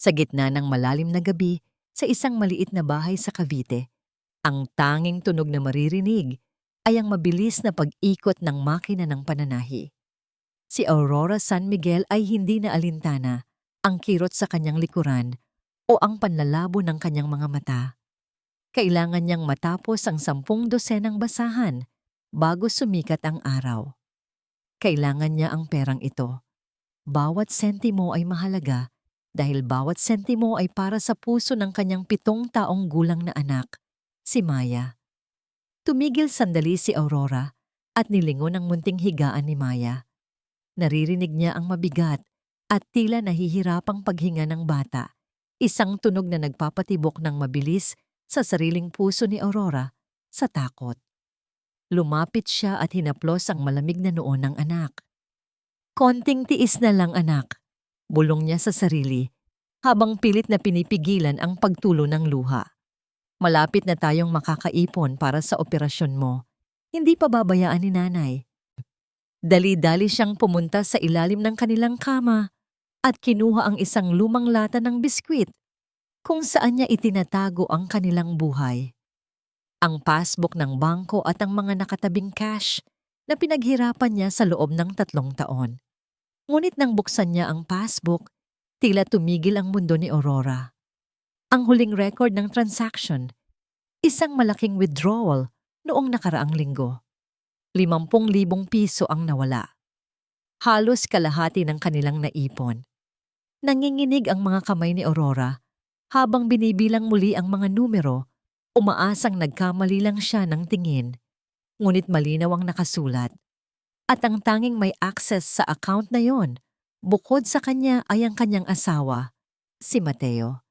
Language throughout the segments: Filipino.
Sa gitna ng malalim na gabi, sa isang maliit na bahay sa Cavite, ang tanging tunog na maririnig ay ang mabilis na pag-ikot ng makina ng pananahi. Si Aurora San Miguel ay hindi na alintana ang kirot sa kanyang likuran o ang panlalabo ng kanyang mga mata. Kailangan niyang matapos ang 10 dosenang basahan bago sumikat ang araw. Kailangan niya ang perang ito. Bawat sentimo ay mahalaga dahil bawat sentimo ay para sa puso ng kanyang 7 taong gulang na anak, si Maya. Tumigil sandali si Aurora at nilingon ang munting higaan ni Maya. Naririnig niya ang mabigat at tila nahihirapang paghinga ng bata, isang tunog na nagpapatibok ng mabilis sa sariling puso ni Aurora sa takot. Lumapit siya at hinaplos ang malamig na noo ng anak. "Konting tiis na lang, anak," bulong niya sa sarili, habang pilit na pinipigilan ang pagtulo ng luha. "Malapit na tayong makakaipon para sa operasyon mo. Hindi pa babayaan ni nanay." Dali-dali siyang pumunta sa ilalim ng kanilang kama at kinuha ang isang lumang lata ng biskwit kung saan niya itinatago ang kanilang buhay. Ang passbook ng bangko at ang mga nakatabing cash na pinaghirapan niya sa loob ng 3 taon. Ngunit nang buksan niya ang passbook, tila tumigil ang mundo ni Aurora. Ang huling record ng transaction, isang malaking withdrawal noong nakaraang linggo. 50,000 piso ang nawala. Halos kalahati ng kanilang naipon. Nanginginig ang mga kamay ni Aurora habang binibilang muli ang mga numero. Umaasang nagkamali lang siya ng tingin, ngunit malinaw ang nakasulat. At ang tanging may access sa account na yon, bukod sa kanya ay ang kanyang asawa, si Mateo.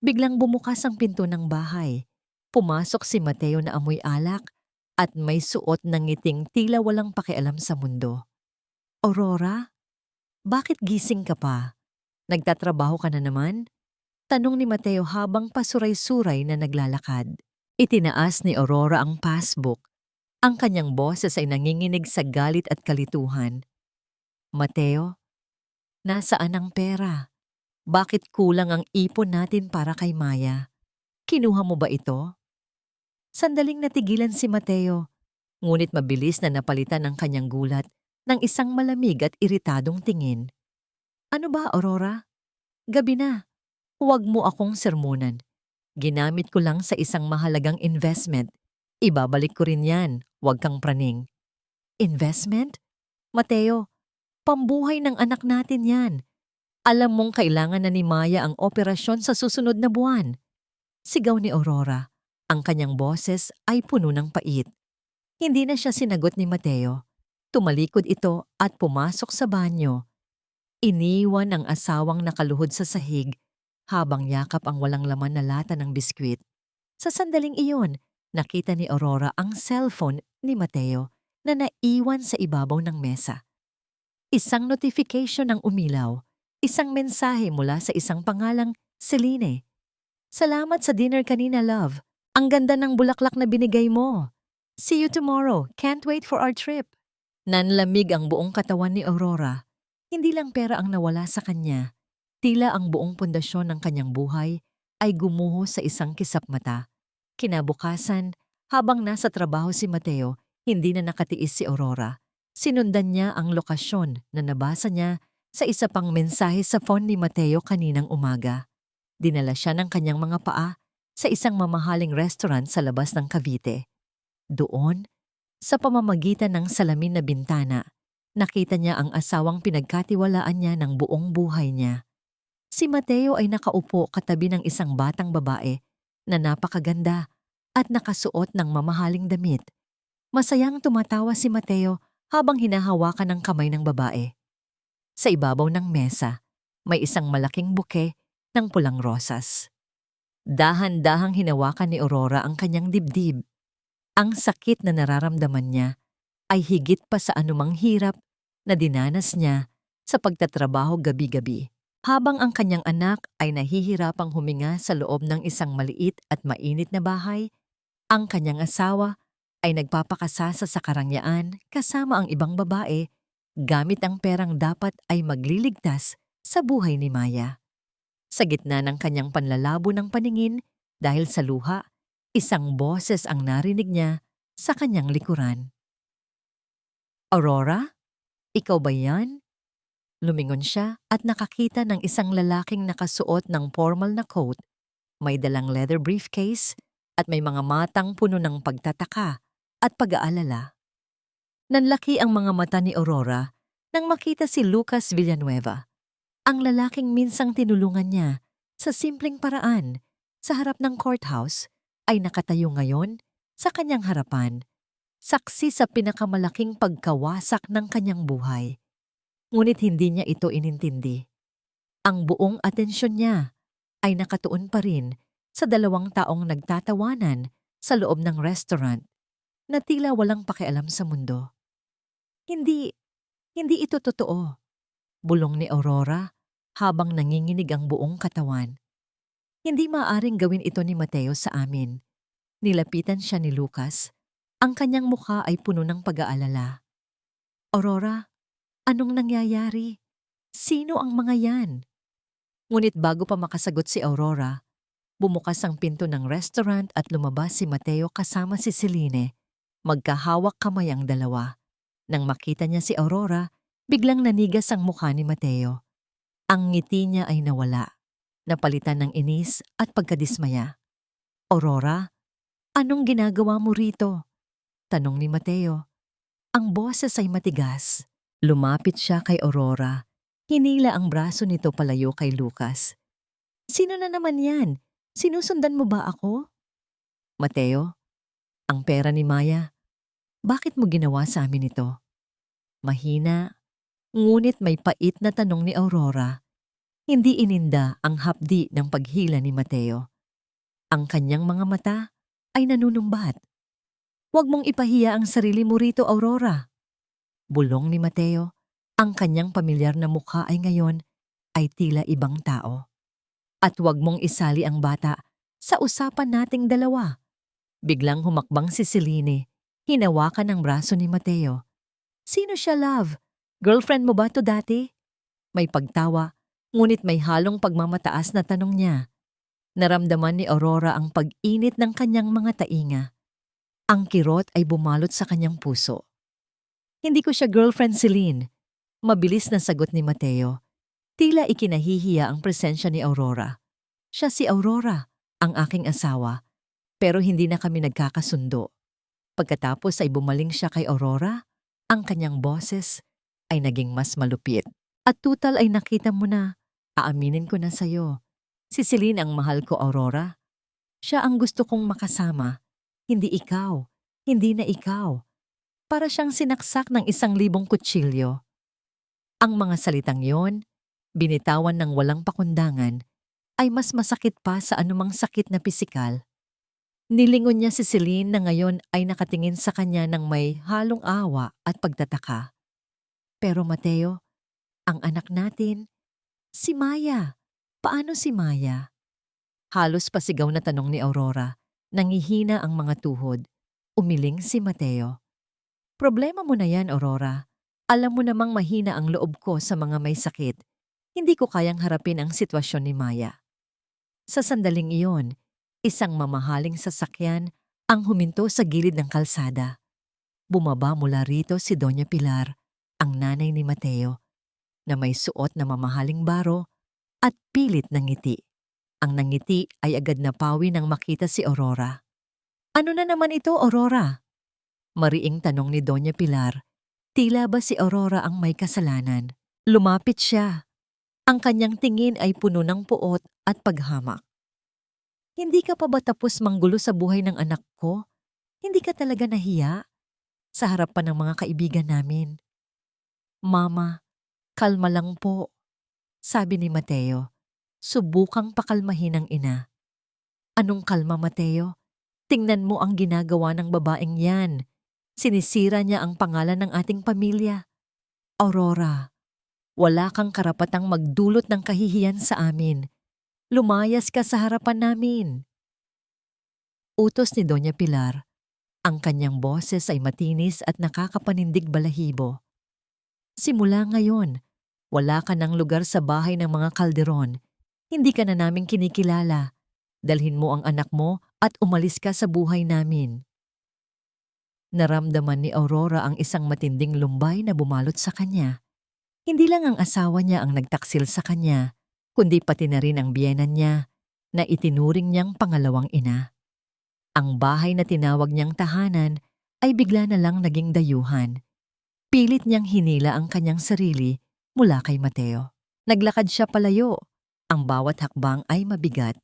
Biglang bumukas ang pinto ng bahay. Pumasok si Mateo na amoy alak at may suot ng ngiting tila walang pakialam sa mundo. "Aurora, bakit gising ka pa? Nagtatrabaho ka na naman?" Tanong ni Mateo habang pasuray-suray na naglalakad. Itinaas ni Aurora ang passbook. Ang kanyang boses ay nanginginig sa galit at kalituhan. "Mateo, nasaan ang pera? Bakit kulang ang ipon natin para kay Maya? Kinuha mo ba ito?" Sandaling natigilan si Mateo, ngunit mabilis na napalitan ang kanyang gulat ng isang malamig at iritadong tingin. "Ano ba, Aurora? Gabi na. Huwag mo akong sermonan. Ginamit ko lang sa isang mahalagang investment. Ibabalik ko rin yan. Huwag kang praning." "Investment? Mateo, pambuhay ng anak natin yan. Alam mong kailangan na ni Maya ang operasyon sa susunod na buwan." Sigaw ni Aurora. Ang kanyang boses ay puno ng pait. Hindi na siya sinagot ni Mateo. Tumalikod ito at pumasok sa banyo. Iniwan ang asawang nakaluhod sa sahig habang yakap ang walang laman na lata ng biskwit. Sa sandaling iyon, nakita ni Aurora ang cellphone ni Mateo na naiwan sa ibabaw ng mesa. Isang notification ang umilaw, isang mensahe mula sa isang pangalang Celine. "Salamat sa dinner kanina, love. Ang ganda ng bulaklak na binigay mo. See you tomorrow. Can't wait for our trip." Nanlamig ang buong katawan ni Aurora. Hindi lang pera ang nawala sa kanya. Tila ang buong pundasyon ng kanyang buhay ay gumuho sa isang kisap mata. Kinabukasan, habang nasa trabaho si Mateo, hindi na nakatiis si Aurora. Sinundan niya ang lokasyon na nabasa niya sa isa pang mensahe sa phone ni Mateo kaninang umaga. Dinala siya ng kanyang mga paa sa isang mamahaling restaurant sa labas ng Cavite. Doon, sa pamamagitan ng salamin na bintana, nakita niya ang asawang pinagkatiwalaan niya ng buong buhay niya. Si Mateo ay nakaupo katabi ng isang batang babae na napakaganda at nakasuot ng mamahaling damit. Masayang tumatawa si Mateo habang hinahawakan ng kamay ng babae. Sa ibabaw ng mesa, may isang malaking buke ng pulang rosas. Dahan-dahang hinawakan ni Aurora ang kanyang dibdib. Ang sakit na nararamdaman niya ay higit pa sa anumang hirap na dinanas niya sa pagtatrabaho gabi-gabi. Habang ang kanyang anak ay nahihirapang huminga sa loob ng isang maliit at mainit na bahay, ang kanyang asawa ay nagpapakasasa sa karangyaan kasama ang ibang babae gamit ang perang dapat ay magliligtas sa buhay ni Maya. Sa gitna ng kanyang panlalabo ng paningin dahil sa luha, isang boses ang narinig niya sa kanyang likuran. Aurora? Ikaw ba yan? Lumingon siya at nakakita ng isang lalaking nakasuot ng formal na coat, may dalang leather briefcase at may mga matang puno ng pagtataka at pag-aalala. Nanlaki ang mga mata ni Aurora nang makita si Lucas Villanueva, ang lalaking minsang tinulungan niya sa simpleng paraan sa harap ng courthouse ay nakatayo ngayon sa kanyang harapan, saksi sa pinakamalaking pagkawasak ng kanyang buhay. Ngunit hindi niya ito inintindi. Ang buong atensyon niya ay nakatuon pa rin sa dalawang taong nagtatawanan sa loob ng restaurant na tila walang pakialam sa mundo. Hindi ito totoo, bulong ni Aurora habang nanginginig ang buong katawan. Hindi maaaring gawin ito ni Mateo sa amin. Nilapitan siya ni Lucas. Ang kanyang mukha ay puno ng pag-aalala. Aurora, anong nangyayari? Sino ang mga yan? Ngunit bago pa makasagot si Aurora, bumukas ang pinto ng restaurant at lumabas si Mateo kasama si Celine. Magkahawak kamay ang dalawa. Nang makita niya si Aurora, biglang nanigas ang mukha ni Mateo. Ang ngiti niya ay nawala, napalitan ng inis at pagkadismaya. Aurora, anong ginagawa mo rito? Tanong ni Mateo. Ang boses ay matigas. Lumapit siya kay Aurora. Hinila ang braso nito palayo kay Lucas. Sino na naman yan? Sinusundan mo ba ako? Mateo, ang pera ni Maya. Bakit mo ginawa sa amin ito? Mahina, ngunit may pait na tanong ni Aurora. Hindi ininda ang hapdi ng paghila ni Mateo. Ang kanyang mga mata ay nanunumbat. Huwag mong ipahiya ang sarili mo rito, Aurora. Bulong ni Mateo. Ang kanyang pamilyar na mukha ay ngayon ay tila ibang tao. At huwag mong isali ang bata sa usapan nating dalawa. Biglang humakbang si Celine. Hinawakan ang braso ni Mateo. Sino siya, love? Girlfriend mo ba to dati? May pagtawa, ngunit may halong pagmamataas na tanong niya. Naramdaman ni Aurora ang pag-init ng kanyang mga tainga. Ang kirot ay bumalot sa kanyang puso. Hindi ko siya girlfriend, Celine. Mabilis na sagot ni Mateo. Tila ikinahihiya ang presensya ni Aurora. Siya si Aurora, ang aking asawa, pero hindi na kami nagkakasundo. Pagkatapos ay bumaling siya kay Aurora, ang kanyang boses ay naging mas malupit. At tutal ay nakita mo na, aaminin ko na sa'yo. Si Celine ang mahal ko, Aurora. Siya ang gusto kong makasama. Hindi ikaw, hindi na ikaw. Para siyang sinaksak ng 1,000 kutsilyo. Ang mga salitang yon, binitawan ng walang pakundangan, ay mas masakit pa sa anumang sakit na pisikal. Nilingon niya si Celine na ngayon ay nakatingin sa kanya ng may halong awa at pagtataka. Pero Mateo, ang anak natin, si Maya. Paano si Maya? Halos pasigaw na tanong ni Aurora. Nangihina ang mga tuhod. Umiling si Mateo. Problema mo na yan, Aurora. Alam mo namang mahina ang loob ko sa mga may sakit. Hindi ko kayang harapin ang sitwasyon ni Maya. Sa sandaling iyon, isang mamahaling sasakyan ang huminto sa gilid ng kalsada. Bumaba mula rito si Doña Pilar, ang nanay ni Mateo, na may suot na mamahaling baro at pilit ng ngiti. Ang nangiti ay agad napawi nang makita si Aurora. Ano na naman ito, Aurora? Mariing tanong ni Doña Pilar. Tila ba si Aurora ang may kasalanan? Lumapit siya. Ang kanyang tingin ay puno ng puot at paghamak. Hindi ka pa ba tapos manggulo sa buhay ng anak ko? Hindi ka talaga nahiya? Sa harapan ng mga kaibigan namin. Mama, kalma lang po, sabi ni Mateo. Subukang pakalmahin ang ina. Anong kalma, Mateo? Tingnan mo ang ginagawa ng babaeng yan. Sinisira niya ang pangalan ng ating pamilya. Aurora, wala kang karapatang magdulot ng kahihiyan sa amin. Lumayas ka sa harapan namin. Utos ni Doña Pilar. Ang kanyang boses ay matinis at nakakapanindig balahibo. Simula ngayon, wala ka ng lugar sa bahay ng mga Calderon. Hindi ka na namin kinikilala. Dalhin mo ang anak mo at umalis ka sa buhay namin. Naramdaman ni Aurora ang isang matinding lumbay na bumalot sa kanya. Hindi lang ang asawa niya ang nagtaksil sa kanya, kundi pati na rin ang biyenan niya na itinuring niyang pangalawang ina. Ang bahay na tinawag niyang tahanan ay bigla na lang naging dayuhan. Pilit niyang hinila ang kanyang sarili mula kay Mateo. Naglakad siya palayo. Ang bawat hakbang ay mabigat.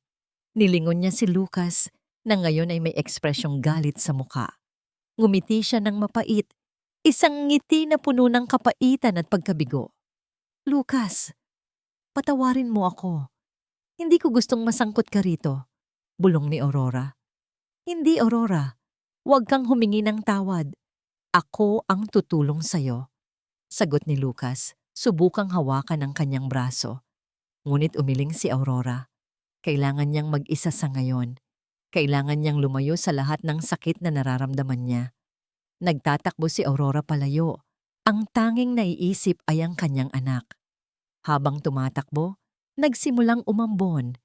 Nilingon niya si Lucas na ngayon ay may ekspresyong galit sa muka. Ngumiti siya ng mapait, isang ngiti na puno ng kapaitan at pagkabigo. Lucas, patawarin mo ako. Hindi ko gustong masangkot ka rito, bulong ni Aurora. Hindi, Aurora. Huwag kang humingi ng tawad. Ako ang tutulong sa'yo. Sagot ni Lucas, subukang hawakan ang kanyang braso. Ngunit umiling si Aurora. Kailangan niyang mag-isa sa ngayon. Kailangan niyang lumayo sa lahat ng sakit na nararamdaman niya. Nagtatakbo si Aurora palayo. Ang tanging naiisip ay ang kanyang anak. Habang tumatakbo, nagsimulang umambon.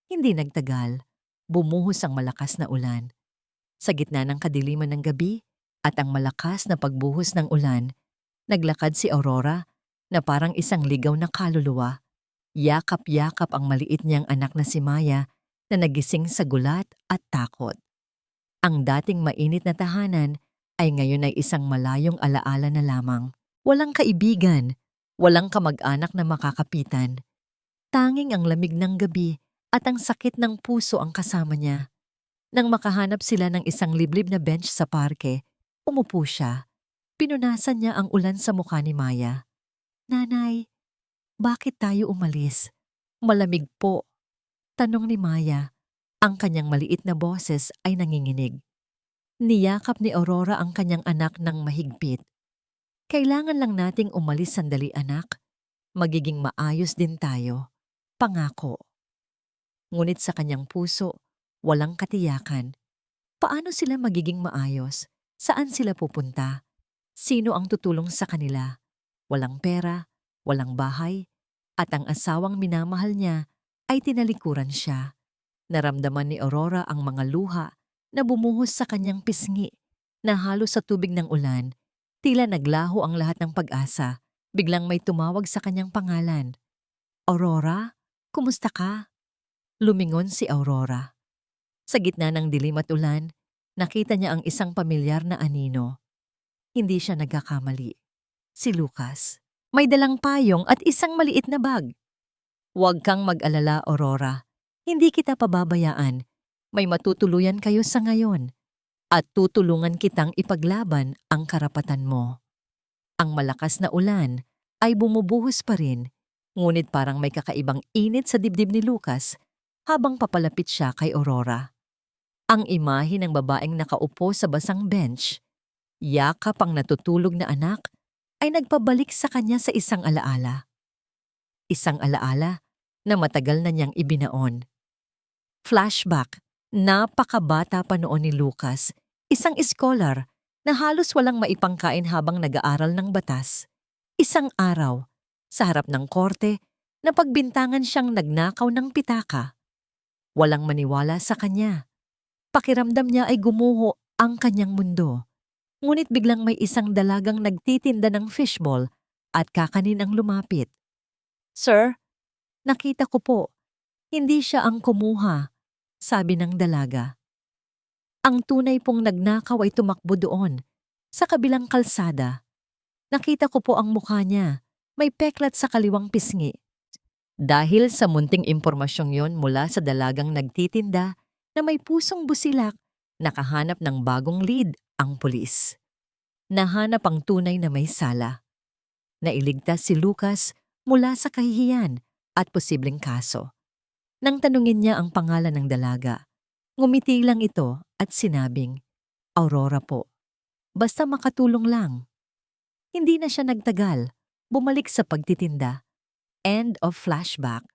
Hindi nagtagal. Bumuhos ang malakas na ulan. Sa gitna ng kadiliman ng gabi at ang malakas na pagbuhos ng ulan, naglakad si Aurora na parang isang ligaw na kaluluwa. Yakap-yakap ang maliit niyang anak na si Maya na nagising sa gulat at takot. Ang dating mainit na tahanan ay ngayon ay isang malayong alaala na lamang. Walang kaibigan, walang kamag-anak na makakapitan. Tanging ang lamig ng gabi at ang sakit ng puso ang kasama niya. Nang makahanap sila ng isang liblib na bench sa parke, umupo siya. Pinunasan niya ang ulan sa mukha ni Maya. Nanay, bakit tayo umalis? Malamig po. Tanong ni Maya. Ang kanyang maliit na boses ay nanginginig. Niyakap ni Aurora ang kanyang anak ng mahigpit. Kailangan lang nating umalis sandali, anak. Magiging maayos din tayo. Pangako. Ngunit sa kanyang puso, walang katiyakan. Paano sila magiging maayos? Saan sila pupunta? Sino ang tutulong sa kanila? Walang pera, walang bahay, at ang asawang minamahal niya ay tinalikuran siya. Naramdaman ni Aurora ang mga luha na bumuhos sa kanyang pisngi, na halos sa tubig ng ulan. Tila naglaho ang lahat ng pag-asa. Biglang may tumawag sa kanyang pangalan. Aurora, kumusta ka? Lumingon si Aurora. Sa gitna ng dilim at ulan, nakita niya ang isang pamilyar na anino. Hindi siya nagkakamali. Si Lucas. May dalang payong at isang maliit na bag. Huwag kang mag-alala, Aurora. Hindi kita pababayaan. May matutuluyan kayo sa ngayon. At tutulungan kitang ipaglaban ang karapatan mo. Ang malakas na ulan ay bumubuhos pa rin, ngunit parang may kakaibang init sa dibdib ni Lucas habang papalapit siya kay Aurora. Ang imahe ng babaeng nakaupo sa basang bench, yakap ang natutulog na anak, ay nagpabalik sa kanya sa isang alaala. Isang alaala na matagal na niyang ibinaon. Flashback, napakabata pa noon ni Lucas, isang scholar na halos walang maipangkain habang nag-aaral ng batas. Isang araw, sa harap ng korte, napagbintangan siyang nagnakaw ng pitaka. Walang maniwala sa kanya. Pakiramdam niya ay gumuho ang kanyang mundo. Ngunit biglang may isang dalagang nagtitinda ng fishball at kakanin ang lumapit. Sir, nakita ko po, hindi siya ang kumuha, sabi ng dalaga. Ang tunay pong nagnakaw ay tumakbo doon, sa kabilang kalsada. Nakita ko po ang mukha niya, may peklat sa kaliwang pisngi. Dahil sa munting impormasyong yon mula sa dalagang nagtitinda na may pusong busilak, nakahanap ng bagong lead ang pulis. Nahanap ang tunay na may sala. Nailigtas si Lucas mula sa kahihiyan at posibleng kaso. Nang tanungin niya ang pangalan ng dalaga, ngumiti lang ito at sinabing, Aurora po. Basta makatulong lang. Hindi na siya nagtagal, bumalik sa pagtitinda. End of flashback.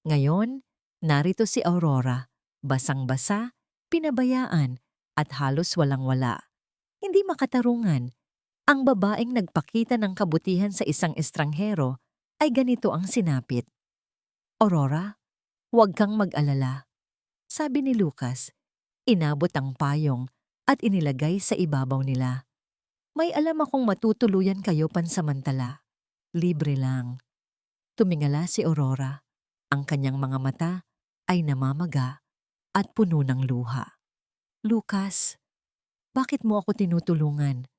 Ngayon, narito si Aurora, basang-basa, pinabayaan, at halos walang-wala. Hindi makatarungan. Ang babaeng nagpakita ng kabutihan sa isang estranghero ay ganito ang sinapit. Aurora, Huwag kang mag-alala, sabi ni Lucas. Inabot ang payong at inilagay sa ibabaw nila. May alam akong matutuluyan kayo pansamantala. Libre lang. Tumingala si Aurora. Ang kanyang mga mata ay namamaga at puno ng luha. Lucas, bakit mo ako tinutulungan?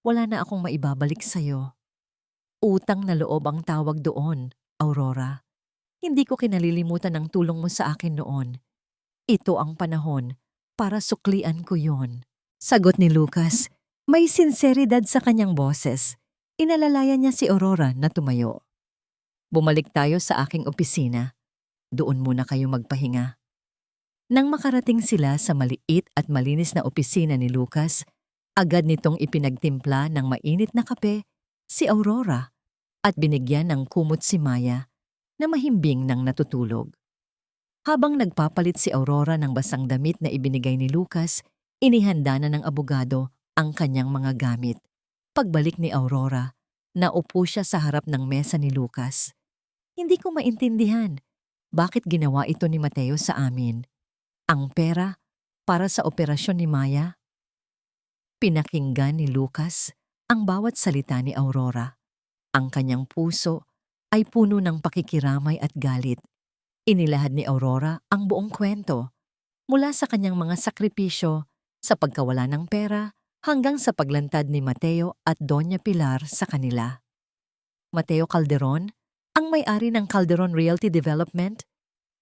Wala na akong maibabalik sa'yo. Utang na loob ang tawag doon, Aurora. Hindi ko kinalilimutan ang tulong mo sa akin noon. Ito ang panahon para suklian ko yon. Sagot ni Lucas, may sinseridad sa kanyang boses. Inalalayan niya si Aurora na tumayo. Bumalik tayo sa aking opisina. Doon muna kayo magpahinga. Nang makarating sila sa maliit at malinis na opisina ni Lucas, agad nitong ipinagtimpla ng mainit na kape si Aurora at binigyan ng kumot si Maya na mahimbing nang natutulog. Habang nagpapalit si Aurora ng basang damit na ibinigay ni Lucas, inihanda na ng abogado ang kanyang mga gamit. Pagbalik ni Aurora, naupo siya sa harap ng mesa ni Lucas. Hindi ko maintindihan bakit ginawa ito ni Mateo sa amin. Ang pera para sa operasyon ni Maya. Pinakinggan ni Lucas ang bawat salita ni Aurora. Ang kanyang puso ay puno ng pakikiramay at galit. Inilahad ni Aurora ang buong kwento, mula sa kanyang mga sakripisyo, sa pagkawala ng pera, hanggang sa paglantad ni Mateo at Doña Pilar sa kanila. Mateo Calderon, ang may-ari ng Calderon Realty Development?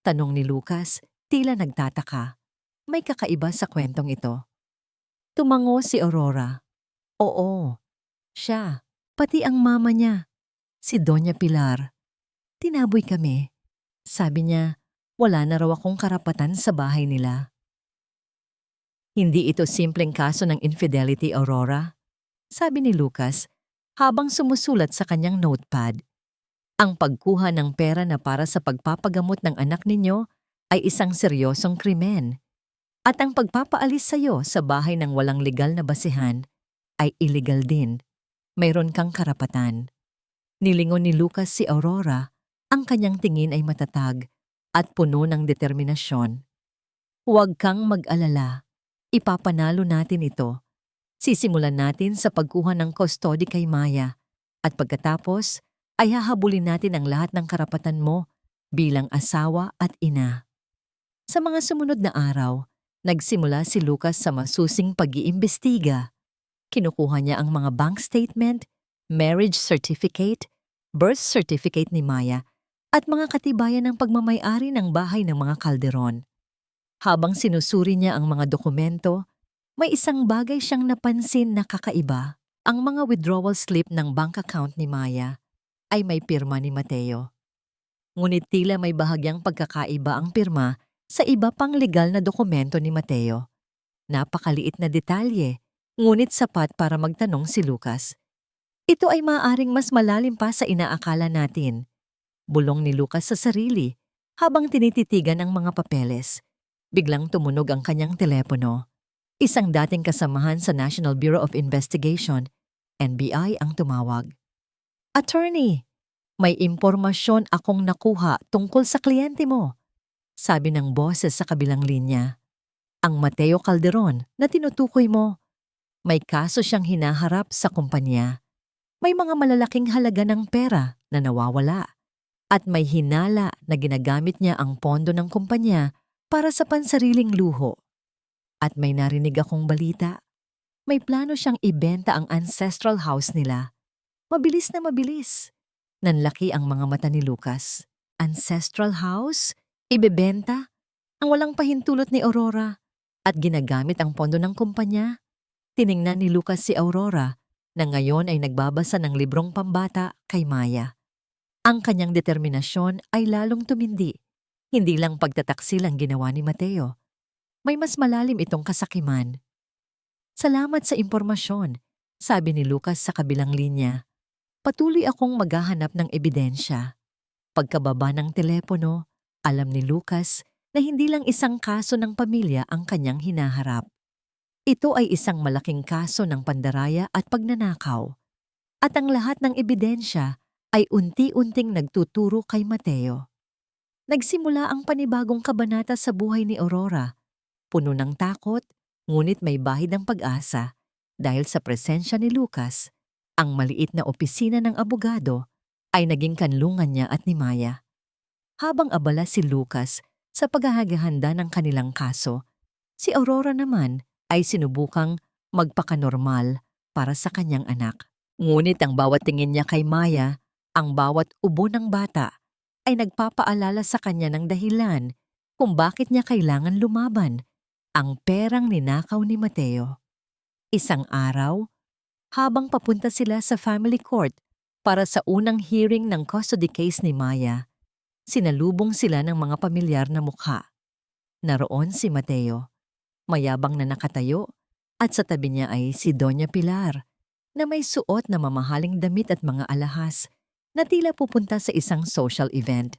Tanong ni Lucas, tila nagtataka. May kakaiba sa kwentong ito. Tumango si Aurora. Oo, siya, pati ang mama niya, si Doña Pilar. Tinaboy kami. Sabi niya, wala na raw akong karapatan sa bahay nila. Hindi ito simpleng kaso ng infidelity, Aurora, sabi ni Lucas habang sumusulat sa kanyang notepad. Ang pagkuha ng pera na para sa pagpapagamot ng anak ninyo ay isang seryosong krimen. At ang pagpapaalis sa iyo sa bahay ng walang legal na basihan ay illegal din. Mayroon kang karapatan. Nilingon ni Lucas si Aurora. Ang kanyang tingin ay matatag at puno ng determinasyon. Huwag kang mag-alala. Ipapanalo natin ito. Sisimulan natin sa pagkuha ng custody kay Maya at pagkatapos ay hahabulin natin ang lahat ng karapatan mo bilang asawa at ina. Sa mga sumunod na araw, nagsimula si Lucas sa masusing pag-iimbestiga. Kinukuha niya ang mga bank statement, marriage certificate, birth certificate ni Maya at mga katibayan ng pagmamay-ari ng bahay ng mga Calderon. Habang sinusuri niya ang mga dokumento, may isang bagay siyang napansin na kakaiba. Ang mga withdrawal slip ng bank account ni Maya ay may pirma ni Mateo. Ngunit tila may bahagyang pagkakaiba ang pirma sa iba pang legal na dokumento ni Mateo. Napakaliit na detalye, ngunit sapat para magtanong si Lucas. Ito ay maaaring mas malalim pa sa inaakala natin. Bulong ni Lucas sa sarili habang tinititigan ang mga papeles. Biglang tumunog ang kanyang telepono. Isang dating kasamahan sa National Bureau of Investigation, NBI ang tumawag. Attorney, may impormasyon akong nakuha tungkol sa kliyente mo, sabi ng boses sa kabilang linya. Ang Mateo Calderon na tinutukoy mo, may kaso siyang hinaharap sa kumpanya. May mga malalaking halaga ng pera na nawawala. At may hinala na ginagamit niya ang pondo ng kumpanya para sa pansariling luho. At may narinig akong balita. May plano siyang ibenta ang ancestral house nila. Mabilis na mabilis. Nanlaki ang mga mata ni Lucas. Ancestral house? Ibebenta? Ang walang pahintulot ni Aurora. At ginagamit ang pondo ng kumpanya? Tiningnan ni Lucas si Aurora na ngayon ay nagbabasa ng librong pambata kay Maya. Ang kanyang determinasyon ay lalong tumindi. Hindi lang pagtataksil ang ginawa ni Mateo. May mas malalim itong kasakiman. Salamat sa impormasyon, sabi ni Lucas sa kabilang linya. Patuloy akong maghahanap ng ebidensya. Pagkababa ng telepono, alam ni Lucas na hindi lang isang kaso ng pamilya ang kanyang hinaharap. Ito ay isang malaking kaso ng pandaraya at pagnanakaw. At ang lahat ng ebidensya ay unti-unting nagtuturo kay Mateo. Nagsimula ang panibagong kabanata sa buhay ni Aurora, puno ng takot, ngunit may bahid ng pag-asa dahil sa presensya ni Lucas. Ang maliit na opisina ng abogado ay naging kanlungan niya at ni Maya. Habang abala si Lucas sa paghahanda ng kanilang kaso, si Aurora naman ay sinubukang magpakanormal para sa kanyang anak. Ngunit ang bawat tingin niya kay Maya, ang bawat ubo ng bata, ay nagpapaalala sa kanya ng dahilan kung bakit niya kailangan lumaban, ang perang ninakaw ni Mateo. Isang araw, habang papunta sila sa family court para sa unang hearing ng custody case ni Maya, sinalubong sila ng mga pamilyar na mukha. Naroon si Mateo, mayabang na nakatayo, at sa tabi niya ay si Doña Pilar, na may suot na mamahaling damit at mga alahas na tila pupunta sa isang social event.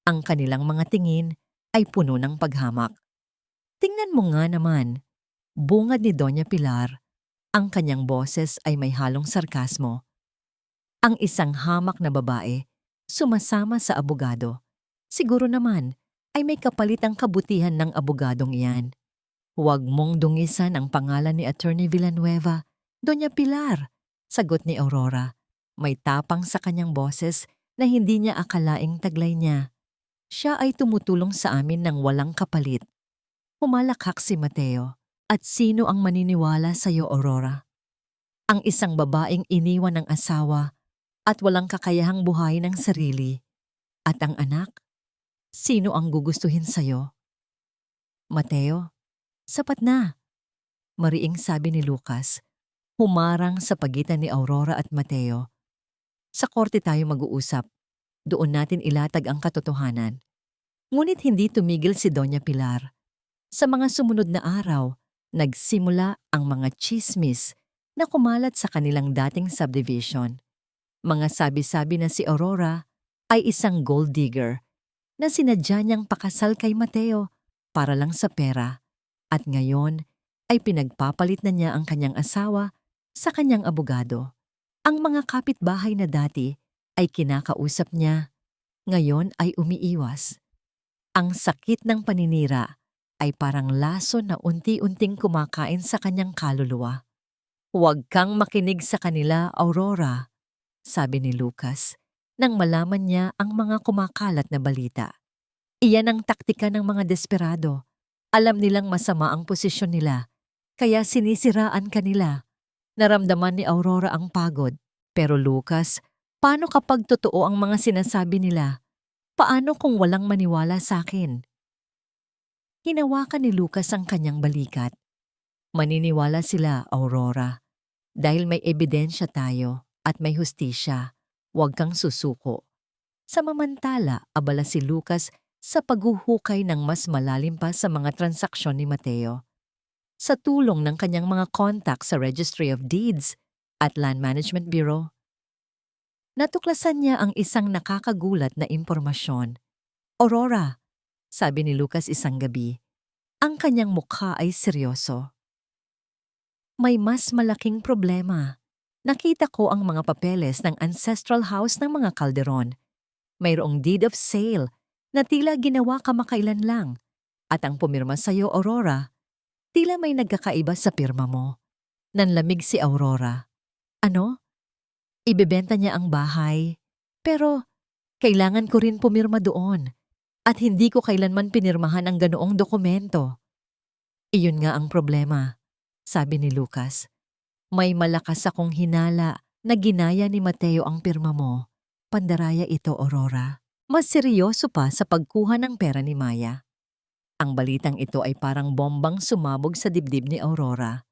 Ang kanilang mga tingin ay puno ng paghamak. Tingnan mo nga naman, bungad ni Doña Pilar. Ang kanyang boses ay may halong sarkasmo. Ang isang hamak na babae, sumasama sa abogado. Siguro naman ay may kapalit ang kabutihan ng abogadong iyan. Huwag mong dungisan ang pangalan ni Attorney Villanueva, Doña Pilar, sagot ni Aurora. May tapang sa kanyang boses na hindi niya akalaing taglay niya. Siya ay tumutulong sa amin ng walang kapalit. Humalakhak si Mateo. At sino ang maniniwala sa iyo, Aurora? Ang isang babaeng iniwan ng asawa at walang kakayahang buhayin ang sarili. At ang anak? Sino ang gugustuhin sa iyo? Mateo, sapat na, mariing sabi ni Lucas, humarang sa pagitan ni Aurora at Mateo. Sa korte tayo mag-uusap. Doon natin ilatag ang katotohanan. Ngunit hindi tumigil si Doña Pilar. Sa mga sumunod na araw, nagsimula ang mga tsismis na kumalat sa kanilang dating subdivision. Mga sabi-sabi na si Aurora ay isang gold digger na sinadya niyang pakasal kay Mateo para lang sa pera, at ngayon ay pinagpapalit na niya ang kanyang asawa sa kanyang abogado. Ang mga kapitbahay na dati ay kinakausap niya, ngayon ay umiiwas. Ang sakit ng paninira ay parang laso na unti-unting kumakain sa kanyang kaluluwa. Huwag kang makinig sa kanila, Aurora, sabi ni Lucas, nang malaman niya ang mga kumakalat na balita. Iyan ang taktika ng mga desperado. Alam nilang masama ang posisyon nila, kaya sinisiraan kanila. Naramdaman ni Aurora ang pagod. Pero Lucas, paano kapag totoo ang mga sinasabi nila? Paano kung walang maniwala sa akin? Hinawakan ni Lucas ang kanyang balikat. Maniniwala sila, Aurora. Dahil may ebidensya tayo at may hustisya, huwag kang susuko. Samamantala, abala si Lucas sa paghuhukay ng mas malalim pa sa mga transaksyon ni Mateo. Sa tulong ng kanyang mga contact sa Registry of Deeds at Land Management Bureau, natuklasan niya ang isang nakakagulat na impormasyon. Aurora, sabi ni Lucas isang gabi, ang kanyang mukha ay seryoso. May mas malaking problema. Nakita ko ang mga papeles ng ancestral house ng mga Calderon. Mayroong deed of sale na tila ginawa kamakailan lang. At ang pumirma sa'yo, Aurora, tila may nagkakaiba sa pirma mo. Nanlamig si Aurora. Ano? Ibebenta niya ang bahay. Pero kailangan ko rin pumirma doon. At hindi ko kailanman pinirmahan ang ganoong dokumento. Iyon nga ang problema, sabi ni Lucas. May malakas akong hinala na ginaya ni Mateo ang pirma mo. Pandaraya ito, Aurora. Mas seryoso pa sa pagkuha ng pera ni Maya. Ang balitang ito ay parang bombang sumabog sa dibdib ni Aurora.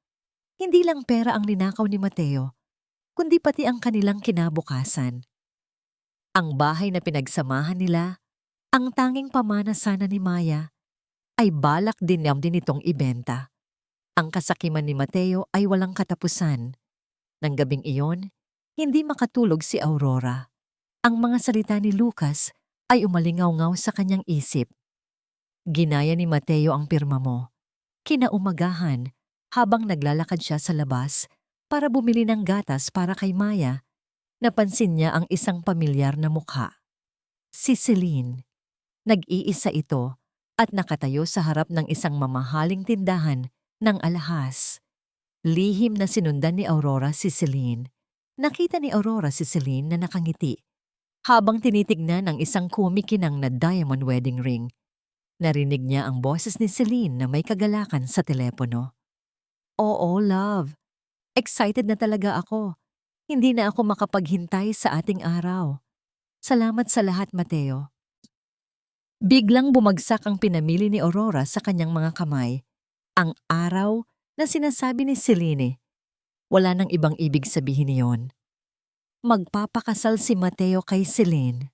Hindi lang pera ang ninakaw ni Mateo, kundi pati ang kanilang kinabukasan. Ang bahay na pinagsamahan nila, ang tanging pamana sana ni Maya, ay balak din itong ibenta. Ang kasakiman ni Mateo ay walang katapusan. Nang gabing iyon, hindi makatulog si Aurora. Ang mga salita ni Lucas ay umalingaw-ngaw sa kanyang isip. Ginaya ni Mateo ang pirma mo. Kinaumagahan, habang naglalakad siya sa labas para bumili ng gatas para kay Maya, napansin niya ang isang pamilyar na mukha. Si Celine. Nag-iisa ito at nakatayo sa harap ng isang mamahaling tindahan ng alahas. Lihim na sinundan ni Aurora si Celine. Nakita ni Aurora si Celine na nakangiti habang tinitignan ang isang kumikinang na diamond wedding ring. Narinig niya ang boses ni Celine na may kagalakan sa telepono. Oo, love. Excited na talaga ako. Hindi na ako makapaghintay sa ating araw. Salamat sa lahat, Mateo. Biglang bumagsak ang pinamili ni Aurora sa kanyang mga kamay. Ang araw na sinasabi ni Celine. Wala nang ibang ibig sabihin niyon. Magpapakasal si Mateo kay Celine.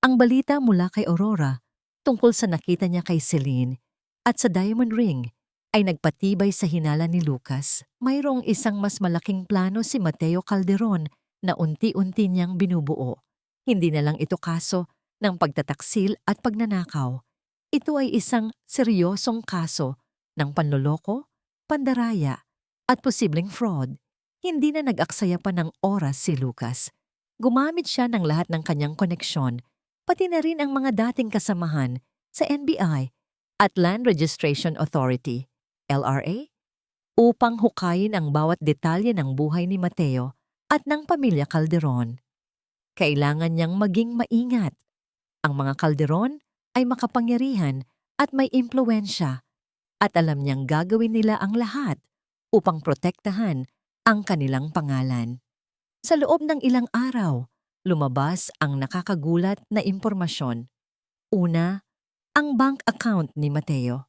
Ang balita mula kay Aurora tungkol sa nakita niya kay Celine at sa diamond ring ay nagpatibay sa hinala ni Lucas. Mayroong isang mas malaking plano si Mateo Calderon na unti-unti niyang binubuo. Hindi na lang ito kaso ng pagtataksil at pagnanakaw. Ito ay isang seryosong kaso ng panloloko, pandaraya at posibleng fraud. Hindi na nag-aksaya pa ng oras si Lucas. Gumamit siya ng lahat ng kanyang koneksyon, pati na rin ang mga dating kasamahan sa NBI at Land Registration Authority, LRA, upang hukayin ang bawat detalye ng buhay ni Mateo at ng pamilya Calderon. Kailangan niyang maging maingat. Ang mga Calderon ay makapangyarihan at may impluwensya at alam niyang gagawin nila ang lahat upang protektahan ang kanilang pangalan. Sa loob ng ilang araw, lumabas ang nakakagulat na impormasyon. Una, ang bank account ni Mateo.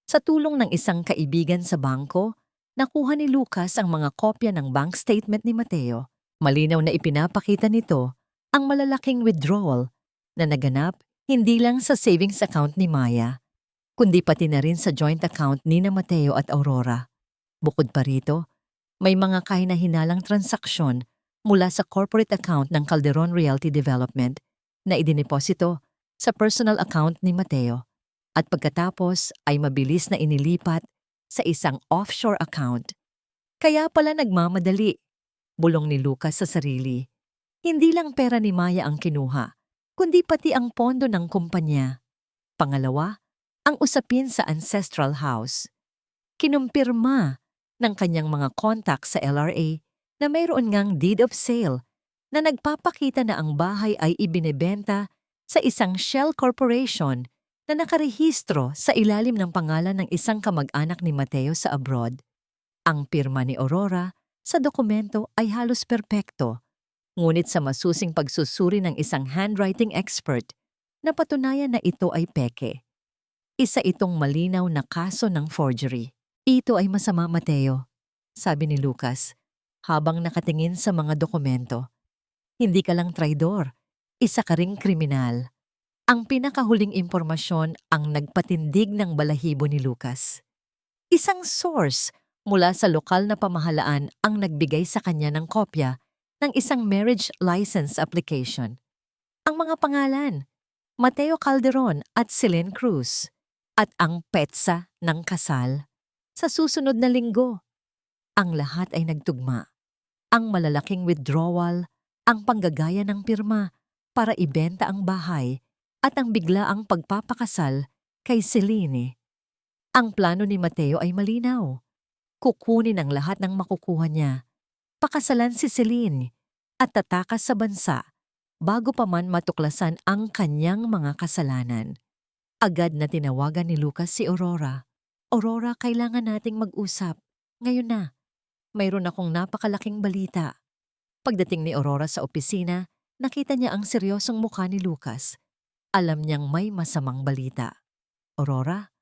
Sa tulong ng isang kaibigan sa bangko, nakuha ni Lucas ang mga kopya ng bank statement ni Mateo. Malinaw na ipinapakita nito ang malalaking withdrawal na naganap hindi lang sa savings account ni Maya, kundi pati na rin sa joint account ni na Mateo at Aurora. Bukod pa rito, may mga kahinahinalang transaksyon mula sa corporate account ng Calderon Realty Development na idineposito sa personal account ni Mateo at pagkatapos ay mabilis na inilipat sa isang offshore account. Kaya pala nagmamadali, bulong ni Lucas sa sarili. Hindi lang pera ni Maya ang kinuha, kundi pati ang pondo ng kumpanya. Pangalawa, ang usapin sa ancestral house. Kinumpirma ng kanyang mga contacts sa LRA na mayroon ngang deed of sale na nagpapakita na ang bahay ay ibinebenta sa isang shell corporation na nakarehistro sa ilalim ng pangalan ng isang kamag-anak ni Mateo sa abroad. Ang pirma ni Aurora sa dokumento ay halos perpekto. Ngunit sa masusing pagsusuri ng isang handwriting expert, napatunayan na ito ay peke. Isa itong malinaw na kaso ng forgery. Ito ay masama, Mateo, sabi ni Lucas, habang nakatingin sa mga dokumento. Hindi ka lang traidor, isa ka ring kriminal. Ang pinakahuling impormasyon ang nagpatindig ng balahibo ni Lucas. Isang source mula sa lokal na pamahalaan ang nagbigay sa kanya ng kopya ng isang marriage license application. Ang mga pangalan, Mateo Calderon at Celine Cruz, at ang petsa ng kasal. Sa susunod na linggo, ang lahat ay nagtugma. Ang malalaking withdrawal, ang panggagaya ng pirma para ibenta ang bahay, at ang biglaang pagpapakasal kay Celine. Ang plano ni Mateo ay malinaw. Kukunin ang lahat ng makukuha niya. Pakasalan si Celine at tatakas sa bansa bago pa man matuklasan ang kanyang mga kasalanan. Agad na tinawagan ni Lucas si Aurora. Aurora, kailangan nating mag-usap. Ngayon na. Mayroon akong napakalaking balita. Pagdating ni Aurora sa opisina, nakita niya ang seryosong mukha ni Lucas. Alam niyang may masamang balita. Aurora,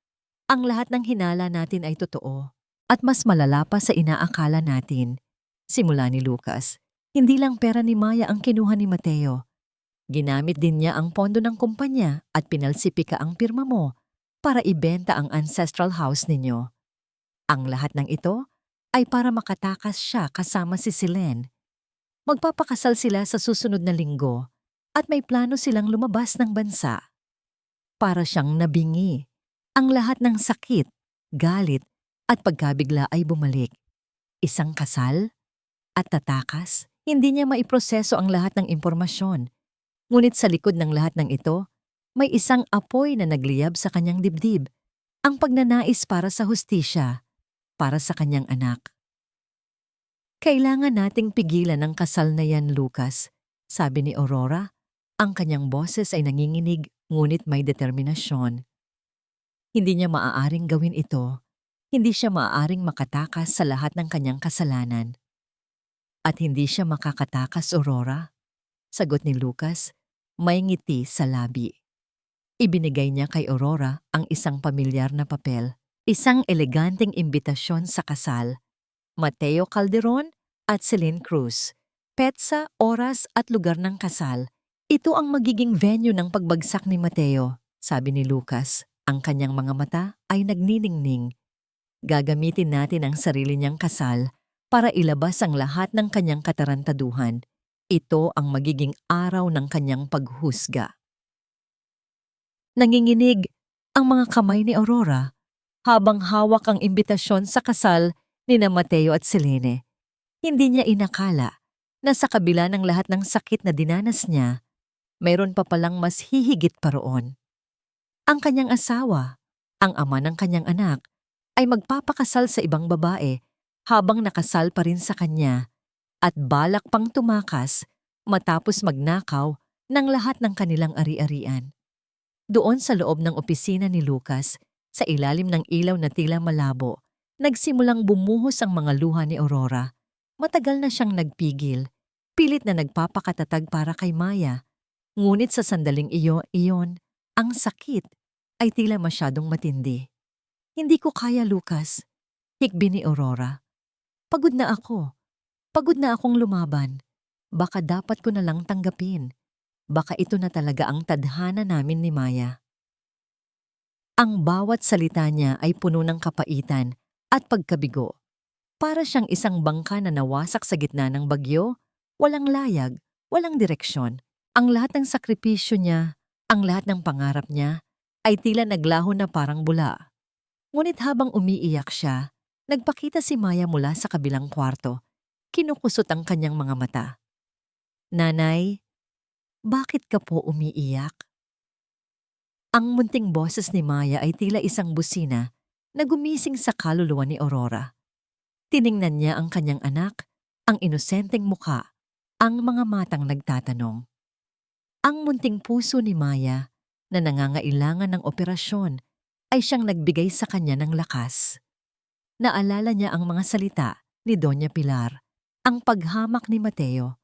ang lahat ng hinala natin ay totoo at mas malala pa sa inaakala natin. Simula ni Lucas, hindi lang pera ni Maya ang kinuha ni Mateo. Ginamit din niya ang pondo ng kumpanya at pinalsipika ang pirma mo para ibenta ang ancestral house ninyo. Ang lahat ng ito ay para makatakas siya kasama si Celine. Magpapakasal sila sa susunod na linggo at may plano silang lumabas ng bansa. Para siyang nabingi. Ang lahat ng sakit, galit at pagkabigla ay bumalik. Isang kasal at tatakas, hindi niya maiproseso ang lahat ng impormasyon. Ngunit sa likod ng lahat ng ito, May isang apoy na nagliyab sa kanyang dibdib, ang pagnanais para sa hustisya, para sa kanyang anak. Kailangan nating pigilan ang kasal na yan, Lucas, sabi ni Aurora. Ang kanyang boses ay nanginginig ngunit may determinasyon. Hindi niya maaaring gawin ito. Hindi siya maaaring makatakas sa lahat ng kanyang kasalanan. At hindi siya makakatakas, Aurora, sagot ni Lucas, may ngiti sa labi. Ibinigay niya kay Aurora ang isang pamilyar na papel, isang eleganteng imbitasyon sa kasal. Mateo Calderon at Celine Cruz. Petsa, oras at lugar ng kasal. Ito ang magiging venue ng pagbagsak ni Mateo, sabi ni Lucas. Ang kanyang mga mata ay nagniningning. Gagamitin natin ang sarili niyang kasal para ilabas ang lahat ng kanyang katarantaduhan. Ito ang magiging araw ng kanyang paghusga. Nanginginig ang mga kamay ni Aurora habang hawak ang imbitasyon sa kasal ni Mateo at Selene. Hindi niya inakala na sa kabila ng lahat ng sakit na dinanas niya, mayroon pa palang mas hihigit pa roon. Ang kanyang asawa, ang ama ng kanyang anak, ay magpapakasal sa ibang babae habang nakasal pa rin sa kanya at balak pang tumakas matapos magnakaw ng lahat ng kanilang ari-arian. Doon sa loob ng opisina ni Lucas, sa ilalim ng ilaw na tila malabo, nagsimulang bumuhos ang mga luha ni Aurora. Matagal na siyang nagpigil, pilit na nagpapakatatag para kay Maya. Ngunit sa sandaling iyon, ang sakit ay tila masyadong matindi. Hindi ko kaya, Lucas, hikbi ni Aurora. Pagod na ako. Pagod na akong lumaban. Baka dapat ko na lang tanggapin. Baka ito na talaga ang tadhana namin ni Maya. Ang bawat salita niya ay puno ng kapaitan at pagkabigo. Para siyang isang bangka na nawasak sa gitna ng bagyo, walang layag, walang direksyon. Ang lahat ng sakripisyo niya, ang lahat ng pangarap niya, ay tila naglaho na parang bula. Ngunit habang umiiyak siya, nagpakita si Maya mula sa kabilang kwarto. Kinukusot ang kanyang mga mata. Nanay, bakit ka po umiiyak? Ang munting boses ni Maya ay tila isang busina na gumising sa kaluluwa ni Aurora. Tiningnan niya ang kanyang anak, ang inosenteng muka, ang mga matang nagtatanong. Ang munting puso ni Maya na nangangailangan ng operasyon ay siyang nagbigay sa kanya ng lakas. Naalala niya ang mga salita ni Doña Pilar, ang paghamak ni Mateo,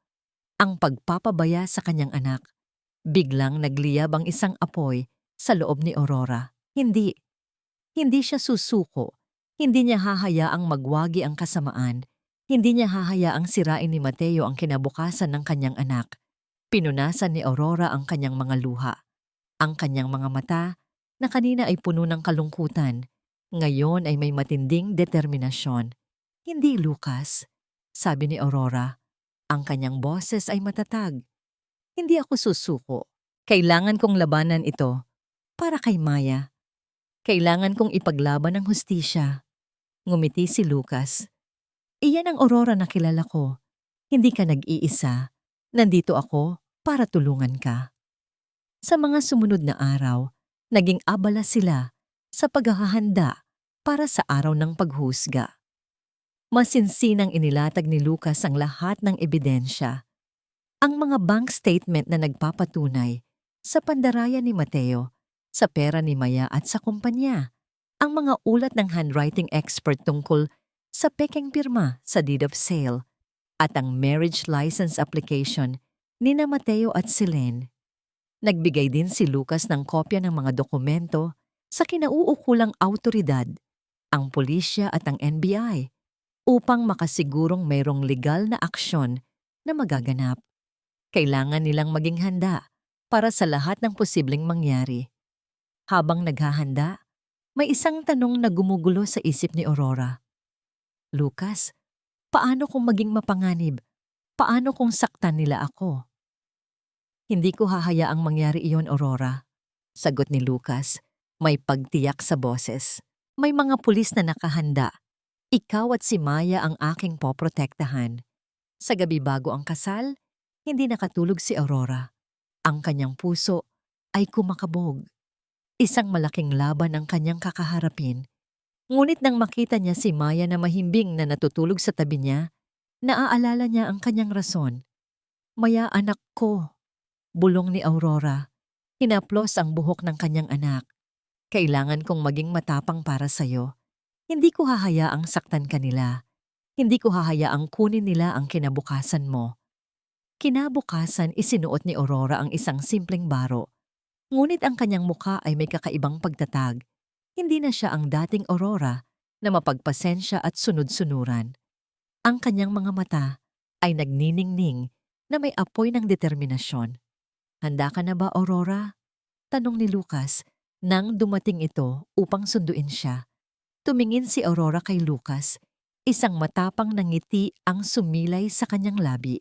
ang pagpapabaya sa kanyang anak. Biglang nagliyab ang isang apoy sa loob ni Aurora. Hindi siya susuko. Hindi niya hahayaang magwagi ang kasamaan. Hindi niya hahayaang sirain ni Mateo ang kinabukasan ng kanyang anak. Pinunasan ni Aurora ang kanyang mga luha. Ang kanyang mga mata, na kanina ay puno ng kalungkutan, ngayon ay may matinding determinasyon. Hindi, Lucas, sabi ni Aurora. Ang kanyang boses ay matatag. Hindi ako susuko. Kailangan kong labanan ito para kay Maya. Kailangan kong ipaglaban ang hustisya. Ngumiti si Lucas. Iyan ang Aurora na kilala ko. Hindi ka nag-iisa. Nandito ako para tulungan ka. Sa mga sumunod na araw, naging abala sila sa paghahanda para sa araw ng paghusga. Masinsinang inilatag ni Lucas ang lahat ng ebidensya. Ang mga bank statement na nagpapatunay sa pandaraya ni Mateo, sa pera ni Maya at sa kumpanya. Ang mga ulat ng handwriting expert tungkol sa pekeng pirma sa deed of sale at ang marriage license application ni Mateo at Selene. Nagbigay din si Lucas ng kopya ng mga dokumento sa kinauukulang awtoridad, ang pulisya at ang NBI, upang makasigurong mayroong legal na aksyon na magaganap. Kailangan nilang maging handa para sa lahat ng posibleng mangyari. Habang naghahanda, may isang tanong na gumugulo sa isip ni Aurora. Lucas, paano kung maging mapanganib? Paano kung saktan nila ako? Hindi ko hahayaang mangyari iyon, Aurora, sagot ni Lucas, may pagtiyak sa boses. May mga pulis na nakahanda. Ikaw at si Maya ang aking poprotektahan. Sa gabi bago ang kasal, hindi nakatulog si Aurora. Ang kanyang puso ay kumakabog. Isang malaking laban ang kanyang kakaharapin. Ngunit nang makita niya si Maya na mahimbing na natutulog sa tabi niya, naaalala niya ang kanyang rason. "Maya, anak ko," bulong ni Aurora. Hinaplos ang buhok ng kanyang anak. "Kailangan kong maging matapang para sa'yo. Hindi ko hahayaang saktan kanila. Hindi ko hahayaang kunin nila ang kinabukasan mo." Kinabukasan isinuot ni Aurora ang isang simpleng baro. Ngunit ang kanyang mukha ay may kakaibang pagtatag. Hindi na siya ang dating Aurora na mapagpasensya at sunod-sunuran. Ang kanyang mga mata ay nagniningning na may apoy ng determinasyon. "Handa ka na ba, Aurora?" tanong ni Lucas nang dumating ito upang sunduin siya. Tumingin si Aurora kay Lucas. Isang matapang na ngiti ang sumilay sa kanyang labi.